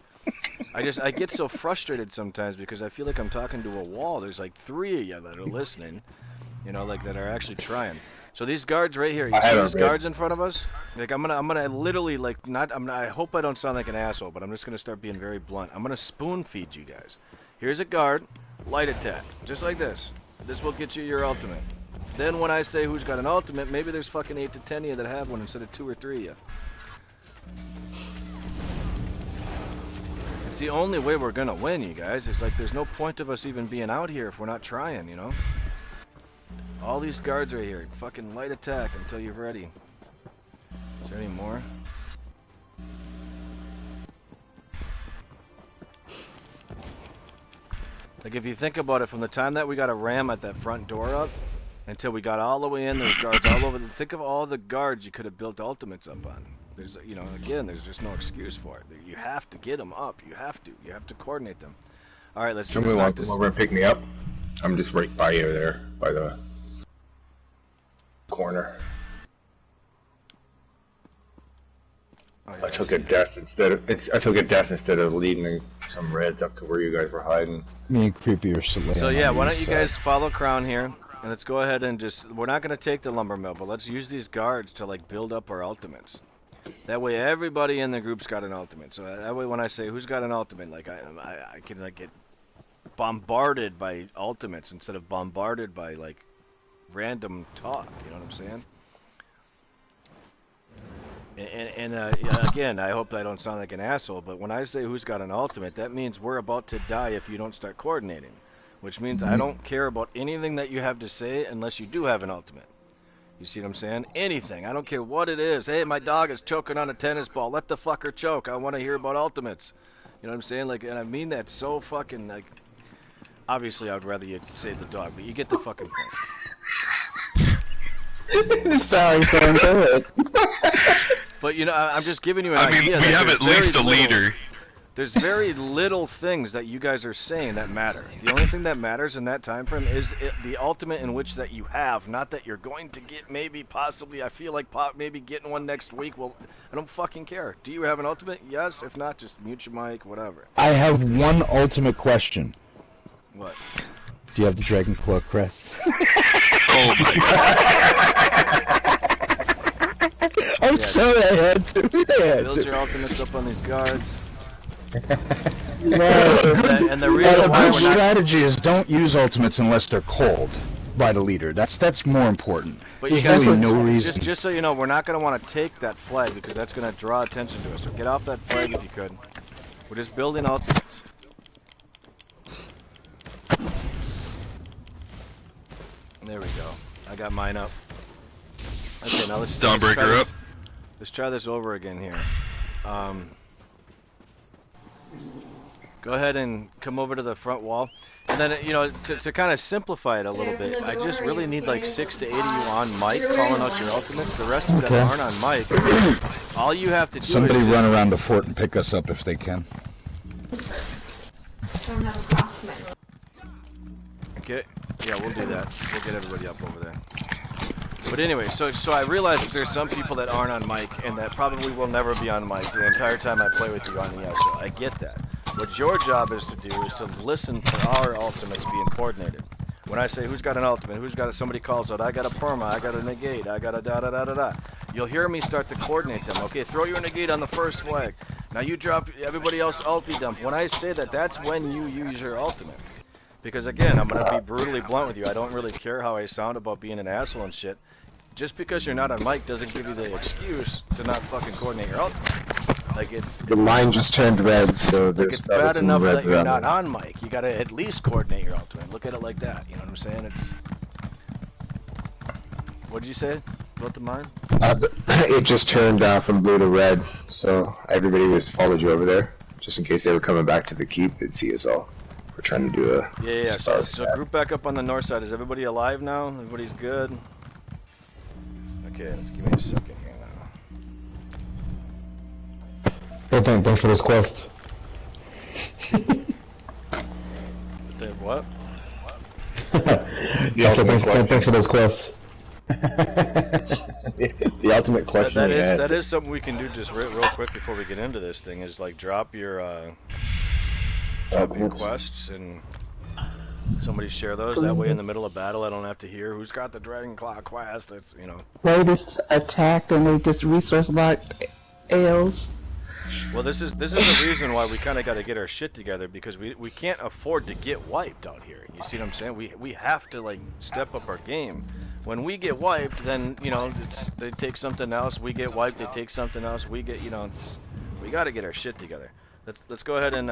I get so frustrated sometimes because I feel like I'm talking to a wall. There's like 3 of you that are listening, you know, like, that are actually trying. So these guards right here, you see these guards in front of us? Like I'm gonna literally like I hope I don't sound like an asshole, but I'm just gonna start being very blunt. I'm gonna spoon feed you guys. Here's a guard, light attack, just like this. This will get you your ultimate. Then when I say who's got an ultimate, maybe there's fucking 8 to 10 of you that have one instead of 2 or 3 of you. It's the only way we're gonna win, you guys. It's like there's no point of us even being out here if we're not trying, you know? All these guards right here, fucking light attack until you're ready. Is there any more? Like if you think about it, from the time that we got a ram at that front door up, until we got all the way in, there's guards all over. Think of all the guards you could have built ultimates up on. There's, you know, again, there's just no excuse for it. You have to get them up. You have to coordinate them. All right, let's. Somebody want to come over and pick me up? I'm just right by you there, by the corner. Oh, yeah, I took a death instead of leading some reds up to where you guys were hiding. Me and Creepy are sitting. So yeah, why don't you guys follow Crown here? And let's go ahead and just, we're not going to take the lumber mill, but let's use these guards to like build up our ultimates. That way everybody in the group's got an ultimate. So that way when I say who's got an ultimate, like I can like get bombarded by ultimates instead of bombarded by like random talk, you know what I'm saying? And again, I hope I don't sound like an asshole, but when I say who's got an ultimate, that means we're about to die if you don't start coordinating. Which means I don't care about anything that you have to say unless you do have an ultimate. You see what I'm saying? Anything. I don't care what it is. Hey, my dog is choking on a tennis ball. Let the fucker choke. I want to hear about ultimates. You know what I'm saying? Like, and I mean that so fucking, like, obviously I'd rather you say the dog, but you get the fucking point. Sorry, Sam, go ahead. But, you know, I'm just giving you an I mean, idea. we have at least a leader. There's very little things that you guys are saying that matter. The only thing that matters in that time frame is the ultimate in which that you have, not that you're going to get maybe, possibly, I feel like maybe getting one next week. Well, I don't fucking care. Do you have an ultimate? Yes. If not, just mute your mic, whatever. I have one ultimate question. What? Do you have the Dragon Claw crest? Oh my god. I'm sorry I had to. Build your ultimates up on these guards. And the good strategy is don't use ultimates unless they're called by the leader. That's more important. But There's you guys, really no reason. just so you know, we're not going to want to take that flag because that's going to draw attention to us. So get off that flag if you could. We're just building ultimates. There we go. I got mine up. Okay, now let's Dawnbreaker up. Let's try this over again here. Go ahead and come over to the front wall. And then, you know, to kind of simplify it a little bit, I just really need like 6 to 8 of you on mic calling out your ultimates. The rest of you that aren't on mic, all you have to do Somebody is run around the fort and pick us up if they can. Okay, yeah, we'll do that. We'll get everybody up over there. But anyway, so I realize that there's some people that aren't on mic and that probably will never be on mic the entire time I play with you on the ESO. I get that. What your job is to do is to listen for our ultimates being coordinated. When I say who's got an ultimate, who's got somebody calls out, I got a perma, I got a negate, I got a da-da-da-da-da. You'll hear me start to coordinate them. Okay, throw your negate on the first flag. Now you drop everybody else ulti dump. When I say that, that's when you use your ultimate. Because again, I'm going to be brutally blunt with you. I don't really care how I sound about being an asshole and shit. Just because you're not on mic doesn't give you the excuse to not fucking coordinate your ultimate. Like it's... The line just turned red, so there's like it's bad enough that you're not on mic. You gotta at least coordinate your ultimate. Look at it like that. You know what I'm saying? It's... What did you say about the mine? It just turned from blue to red, so everybody just followed you over there. Just in case they were coming back to the keep, they'd see us all. We're trying to do a... Yeah. So group back up on the north side. Is everybody alive now? Everybody's good? Okay, give me a second here now. Hey, thanks for those quests. What? Thanks for those quests. The ultimate question that is something we can do just real quick before we get into this thing, is like drop your quests and somebody share those. That way in the middle of battle I don't have to hear who's got the Dragon Claw quest. It's, you know. They just attacked and they just resource locked L's. Well, this is the reason why we kind of got to get our shit together, because we can't afford to get wiped out here. You see what I'm saying? We have to like step up our game. When we get wiped, then you know they take something else. We get wiped, they take something else. We get, you know, we got to get our shit together. Let's go ahead and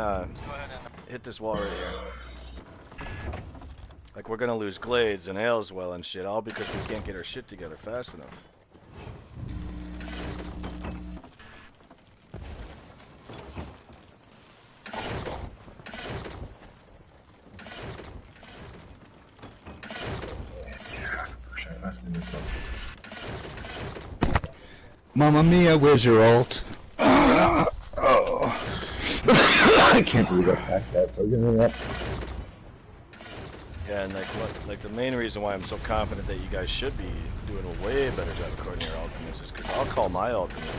hit this wall right here. Like we're gonna lose Glades and Ayleswell and shit, all because we can't get our shit together fast enough. Mamma Mia, where's your ult? I can't believe I packed that. Don't give me that. Yeah, and like the main reason why I'm so confident that you guys should be doing a way better job of coordinating your ultimates is because I'll call my ultimate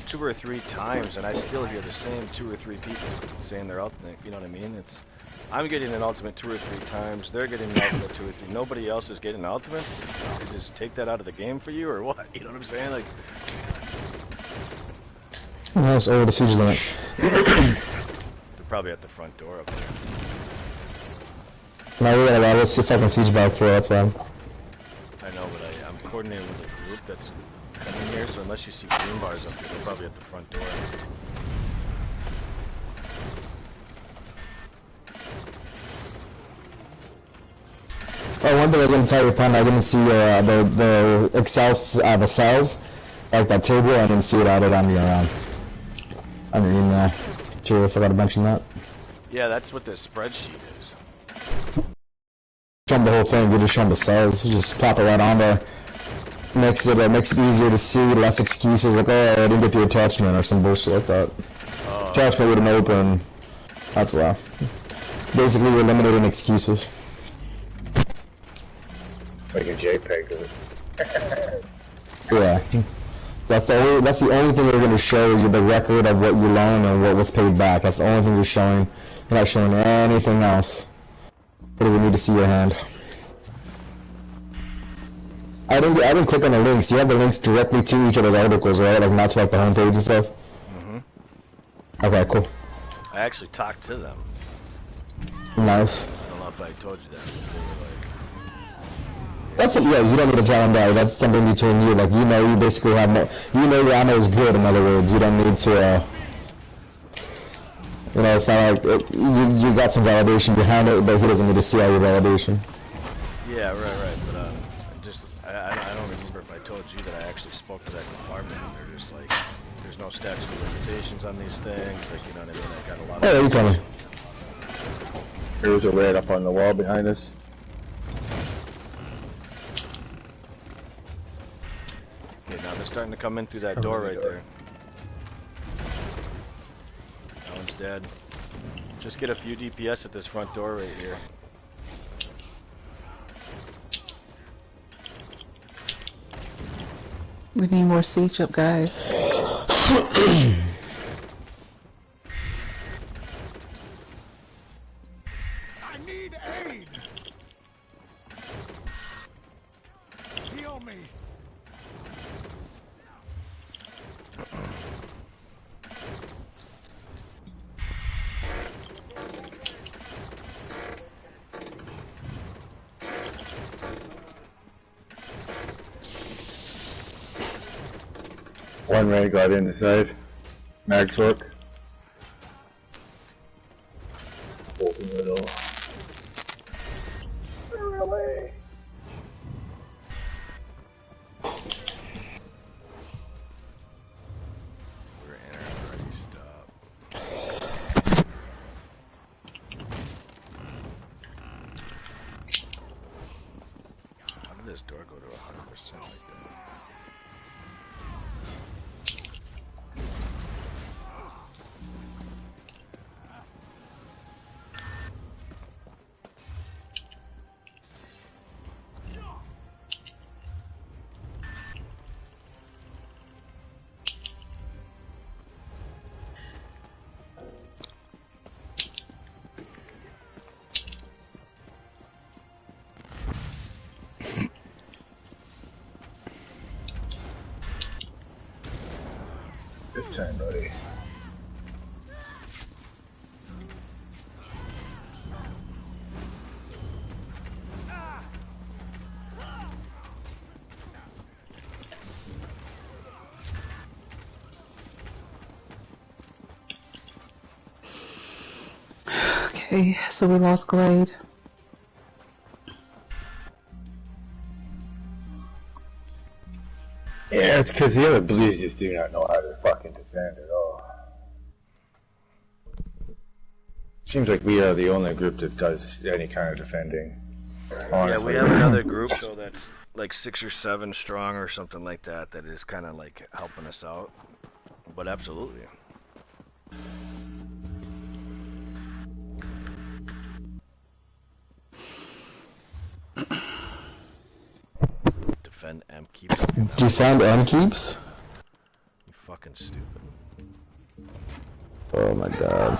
2 or 3 times and I still hear the same 2 or 3 people saying their ultimate. You know what I mean? I'm getting an ultimate 2 or 3 times. They're getting an ultimate 2 or 3. Nobody else is getting ultimates. They just take that out of the game for you, or what? You know what I'm saying? Like, Oh, it's over the siege limit. they're probably at the front door up there. Now we got a lot of fucking siege back here, that's why. I know, but I'm coordinating with a group that's coming here, so unless you see green bars up here, they're probably at the front door. Oh, one thing I didn't tell you, Pun, I didn't see the Excel, the cells, like that table, I didn't see it added on your email. Sure, I forgot to mention that. Yeah, that's what the spreadsheet is. Show them the whole thing, you just show them the cells, you just pop it right on there. Makes it easier to see, less excuses, like, oh, I didn't get the attachment, or some bullshit like that. Attachment wouldn't open, that's why. Basically, you're eliminating excuses. Like a JPEG of it. Yeah. That's the only thing we're going to show you, the record of what you learned and what was paid back. That's the only thing you're showing. You're not showing anything else. What do we need to see your hand? I didn't click on the links. You have the links directly to each of those articles, right? Like not to like the homepage and stuff? Mm-hmm. Okay, cool. I actually talked to them. Nice. I don't know if I told you that, but they were like... That's it, yeah, you don't need to tell them that. That's something between you. Like, you know, you basically have no... You know your ammo is good, in other words. You don't need to, you know, it's not like... you got some validation behind it, but he doesn't need to see all your validation. Yeah, right, but, I don't remember if I told you that I actually spoke to that department, and they're just like, there's no statute of limitations on these things, like, you know what I mean? I got a lot of... Oh, you tell me. There was a red up on the wall behind us. Okay, now they're starting to come in through that door right there. That one's dead. Just get a few DPS at this front door right here. We need more siege up, guys. I need aid. Heal me. One ray got in the side. Mag's hook. Bolting it all. Really? We're in already, stop. How did this door go to 100% like that? This time, buddy. Okay, so we lost Glade. Yeah, it's because the other blues just do not know how to fucking defend at all. Seems like we are the only group that does any kind of defending. Honestly. Yeah, we have another group though that's like 6 or 7 strong or something like that that is kind of like helping us out. But absolutely. Defend M keep. Defend M keeps? You fucking stupid. Oh my god.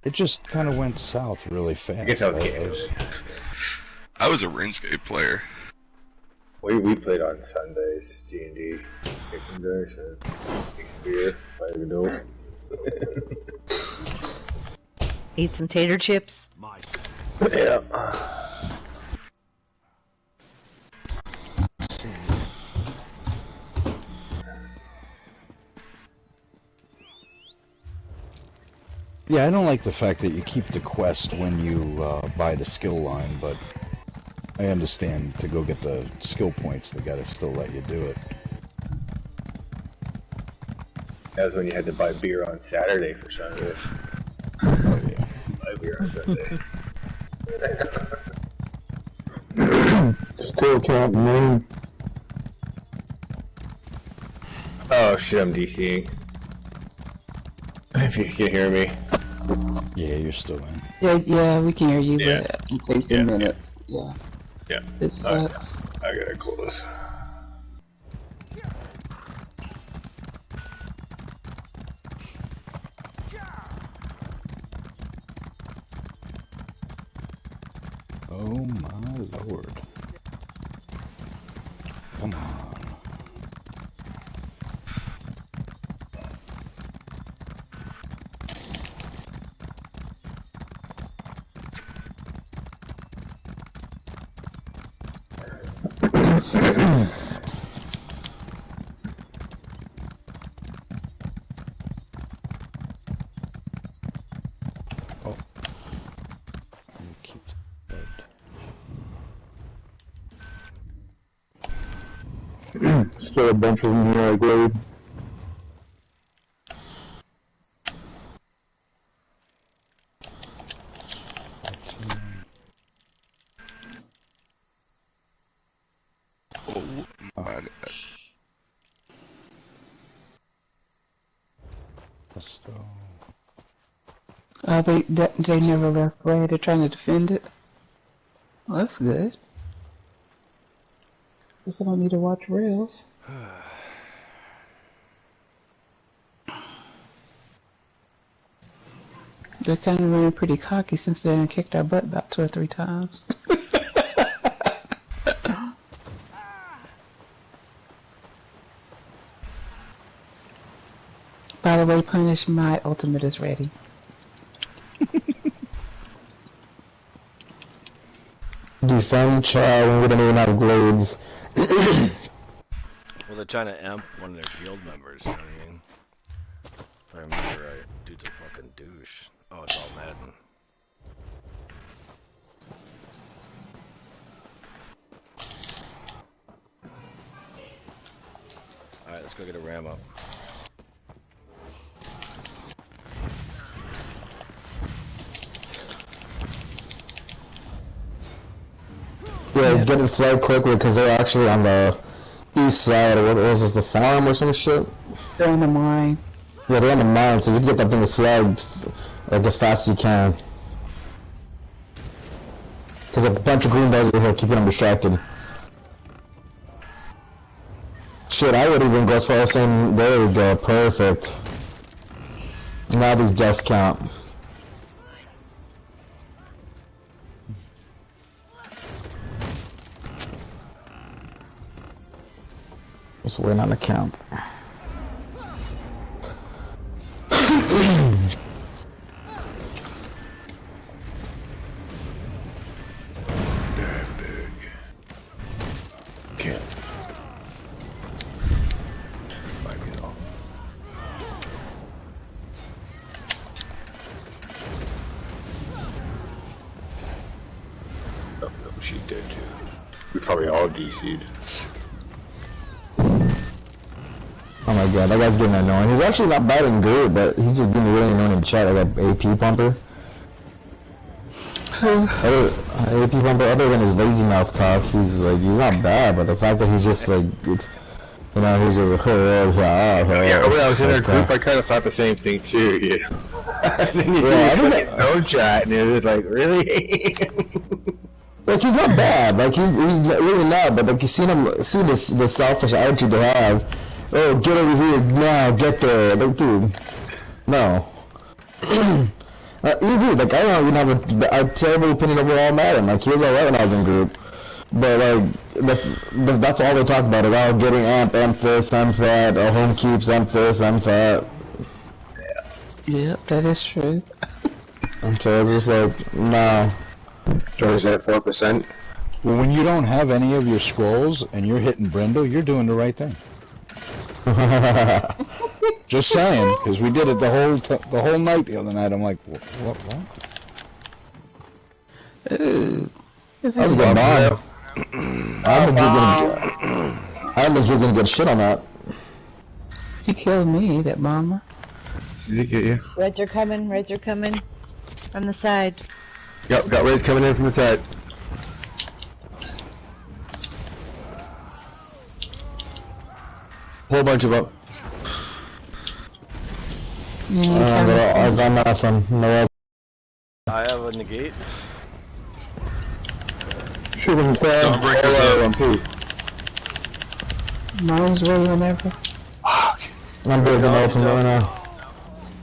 It just kind of went south really fast. I guess I was getting. I was a RuneScape player. We played on Sundays, D&D. Get some there, so take some beer, play a dope. Eat some tater chips. Yeah. Yeah, I don't like the fact that you keep the quest when you buy the skill line, but I understand to go get the skill points, they gotta still let you do it. That was when you had to buy beer on Saturday for Sunday. Oh yeah. Buy beer on Sunday. Still can't move. Oh shit, I'm DCing. If you can hear me. Yeah, you're still in. Yeah, we can hear you, Yeah. but it takes a minute. Yeah. Yeah. It sucks. I gotta close. Oh my lord. Come on. Oh. Keep Still a bunch of them here, I believe. Oh my god. They never left right. They're trying to defend it. Well, that's good. Guess I don't need to watch Rails. They're kind of running pretty cocky since they done kicked our butt about 2 or 3 times. By the way, Punish, my ultimate is ready. Defend child when we don't even have glades. Well, they're trying to amp one of their guild members, you know what I mean? If I remember right. Dude's a fucking douche. Oh, it's all Madden. Alright, let's go get a ram up. Yeah, get it flagged quickly because they're actually on the east side. What was this, the farm or some shit? They're on the mine. Yeah, they're on the mine, so you can get that thing flagged like as fast as you can. Because a bunch of green bars over here keeping them distracted. Shit, I would even go as far as saying, there we go, perfect. Now these deaths count. Just waiting on the count. Can't. Might be all. Oh, no, she's dead too. We probably all DC'd. Oh my god, that guy's getting annoying. He's actually not bad in good, but he's just being really annoying in chat, like an AP pumper. AP pumper, other than his lazy mouth talk, he's not bad, but the fact that he's just like, it's, you know, he's just Yeah, when I was in our group, I kind of thought the same thing too, you know. And then you see his fucking zone chat, and it was like, really? Like, he's not bad, like, he's really not, but like, you see the selfish attitude they have. Oh, get over here now, get there. Like, dude, no. You do, like, I don't even have a terrible opinion overall Madden. Like, he was alright when I was in group. But, like, that's all they talk about is, oh, getting amp this, amp that, oh, home keeps, amp this, amp that. Yeah, that is true. And so it's just like, no. Or is that 4%? Well, when you don't have any of your scrolls and you're hitting Brindle, you're doing the right thing. Just saying, because we did it the whole night the other night. I'm like, what? Ooh. That was a good buy. I don't think he's gonna get shit on that. He killed me, that mama. Did he get you? Reds are coming from the side. Yep, got Reds coming in from the side. Whole bunch of them. I got nothing. No Reds. I have a negate. Shoot him down. Don't break this up. Mine's ready whenever. I'm breaking open right now.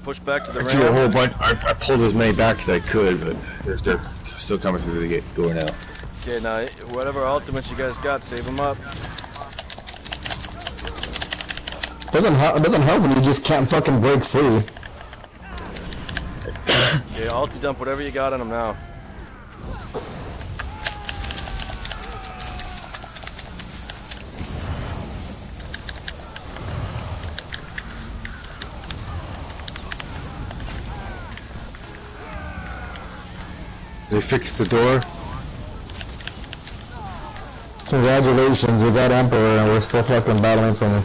Push back to the I threw a whole ramp. bunch. I pulled as many back as I could, but they're still coming through the door now. Okay, now whatever ultimates you guys got, save them up. Doesn't help when you just can't fucking break free. Okay, ulti dump whatever you got on them now. They fixed the door. Congratulations, we got Emperor and we're still fucking battling from him.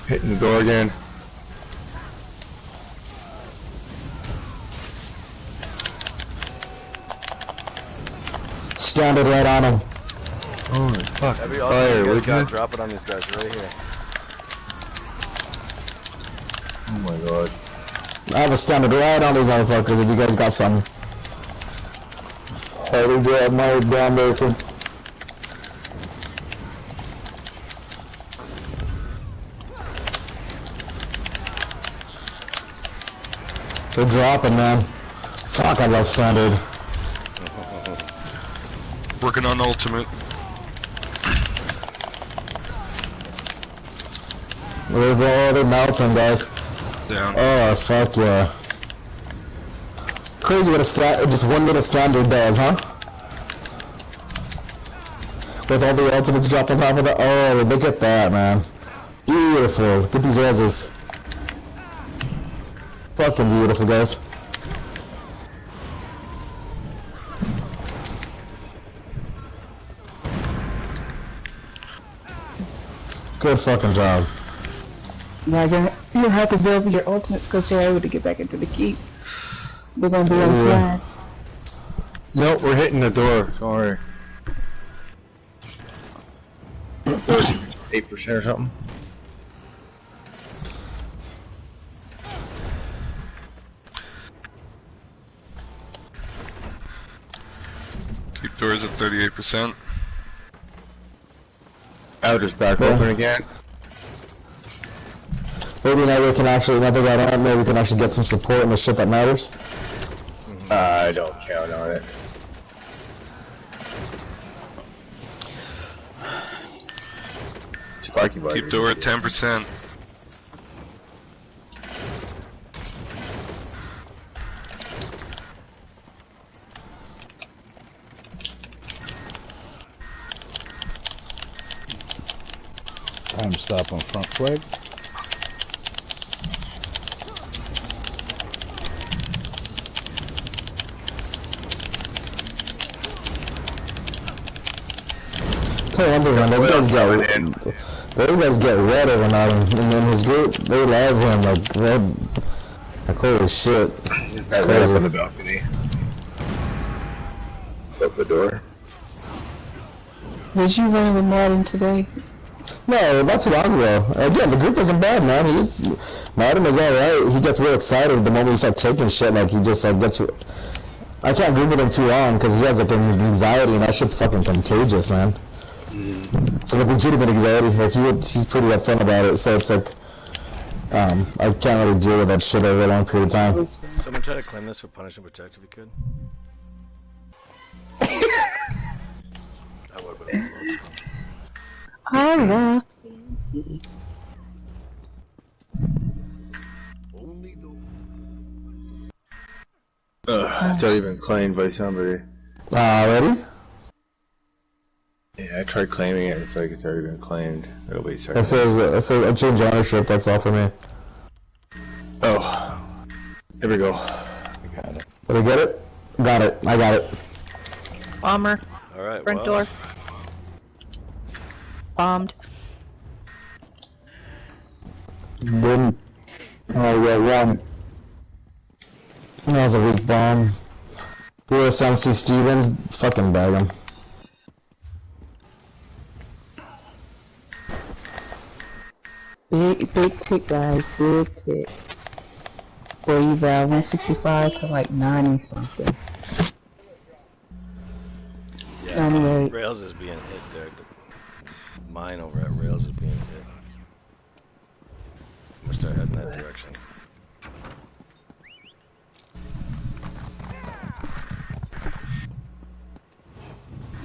Hitting the door again. Standard right on him. Oh fuck. Every Fire, ultimate you guys would got, you? drop it on these guys right here. Oh my god. I have a standard right on these motherfuckers if you guys got some. I already grabbed my down bacon. They're dropping, man. Fuck, I love standard. Working on ultimate. They're melting, guys. Down. Oh, fuck yeah. Crazy what just one little standard does, huh? With all the ultimates dropped on top of that. Oh, look at that, man. Beautiful. Look at these reses. Fucking beautiful, guys. Good fucking job. Now you have to build your ultimates because they're able to get back into the keep. They're gonna be on flags. Nope, we're hitting the door. Sorry. 8% or something. Keep doors at 38%. Outer's back open again. Maybe now we can actually, now that we got on, maybe we can actually get some support in the shit that matters. I don't count on it. Sparky Bite. Keep door at 10%. Time stop on front flag. Tell everyone, those guys get red over Nottingham, and then his group, they love him, like, red, like, holy shit. It's Right crazy. up on the balcony. Up the door. Was you running with Martin today? No, not too long ago. Again, the group isn't bad, man. Martin is alright. He gets real excited the moment you start taking shit, like, he just, like, gets... I can't group with him too long, because he has, like, an anxiety, and that shit's fucking contagious, man. like legitimate anxiety. Like he's pretty upfront about it, so it's like I can't really deal with that shit over a long period of time. Someone try to claim this for Punish and Protect if you could. That would have been I love It's already been claimed by somebody. Ready? Yeah, I tried claiming it. It's like it's already been claimed. It'll be It says I changed ownership. That's all for me. Oh, here we go. I got it. Did I get it? Got it. I got it. Bomber. Alright, Front well. door. Bombed. Boom. Oh, we got one. That was a weak bomb. USMC Stevens, fucking bag him. big tick, guys. Big tick. Boy, you val 165 to like 90 something. Yeah, 98. Rails is being hit there. Mine over at Rails is being hit. I'm gonna start heading that direction.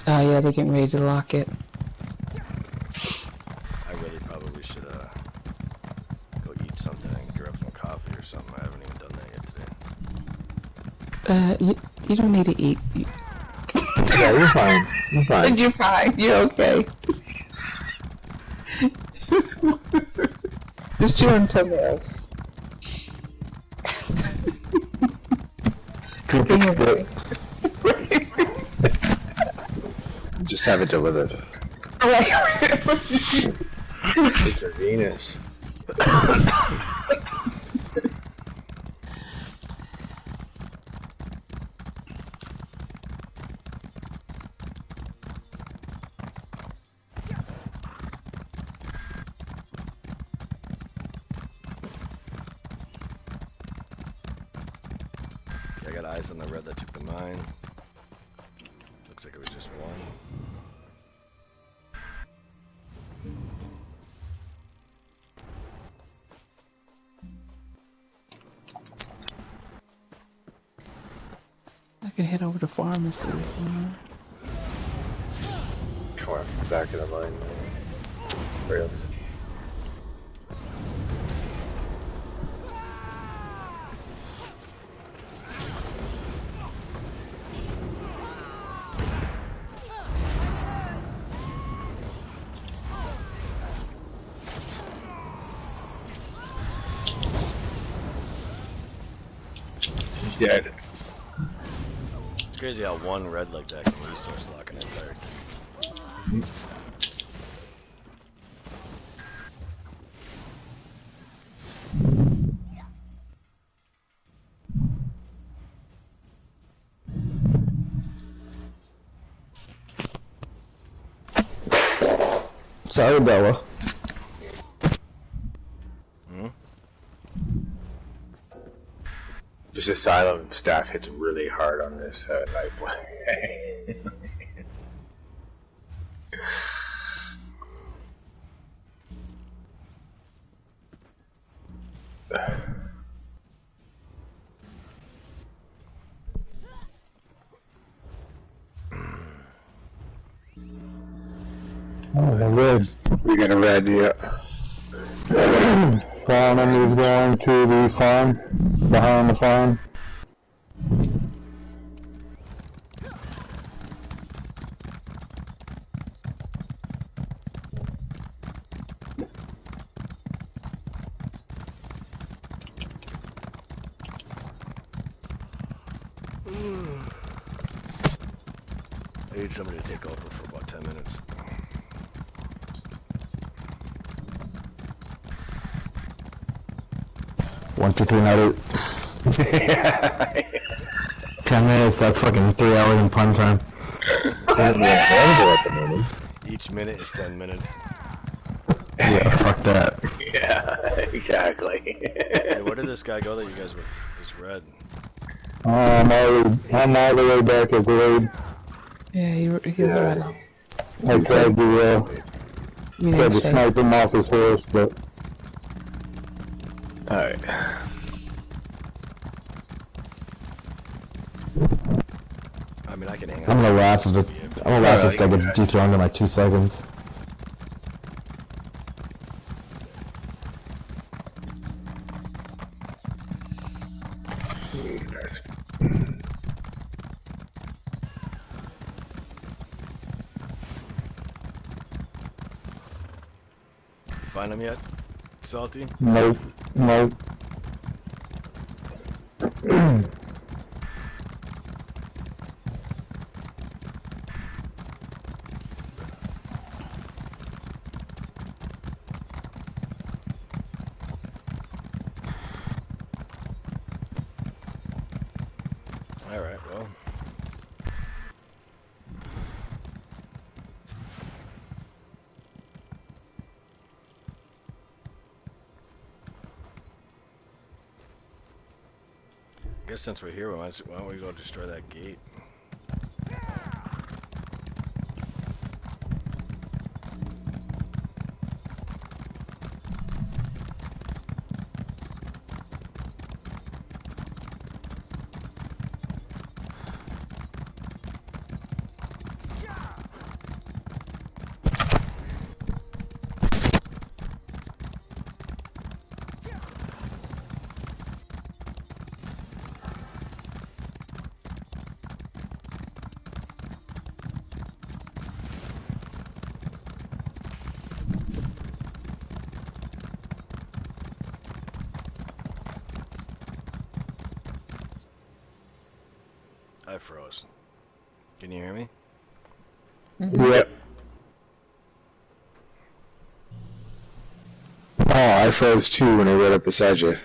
Oh yeah, they're getting ready to lock it. I really probably should go eat something and grab some coffee or something. I haven't even done that yet today. You don't need to eat. Yeah, you're fine. You're fine. You're fine. You're okay. Just chew on toenails. Just have it delivered. It's a Venus. I got eyes on the red that took the mine. Looks like it was just one. I can head over to pharmacy. Come on, back of the mine. Rails. Dead. It's crazy how one red like that can resource lock an entire team. Sorry, Bella. This asylum staff hits really hard on this night play. Oh, they're red. We got a red, yeah. Farm enemy's going to the farm. Behind the farm. I need somebody to take over for about 10 minutes. One, two, three, not 8. 10 minutes, that's fucking 3 hours in pun time. At the moment. Each minute is 10 minutes. Yeah, fuck that. Yeah, exactly. Hey, where did this guy go that you guys just read? I'm all the way back at grade. Yeah, he's right on. I tried to snipe him off his horse, but... Alright. I mean, I can hang out. I'm gonna laugh if this guy gets dethroned in like 2 seconds. Find him yet? Salty? Nope. Nope. Alright, well. I guess since we're here, why don't we go destroy that gate? I froze. Can you hear me? Yep. Oh, I froze too when I rode up beside you.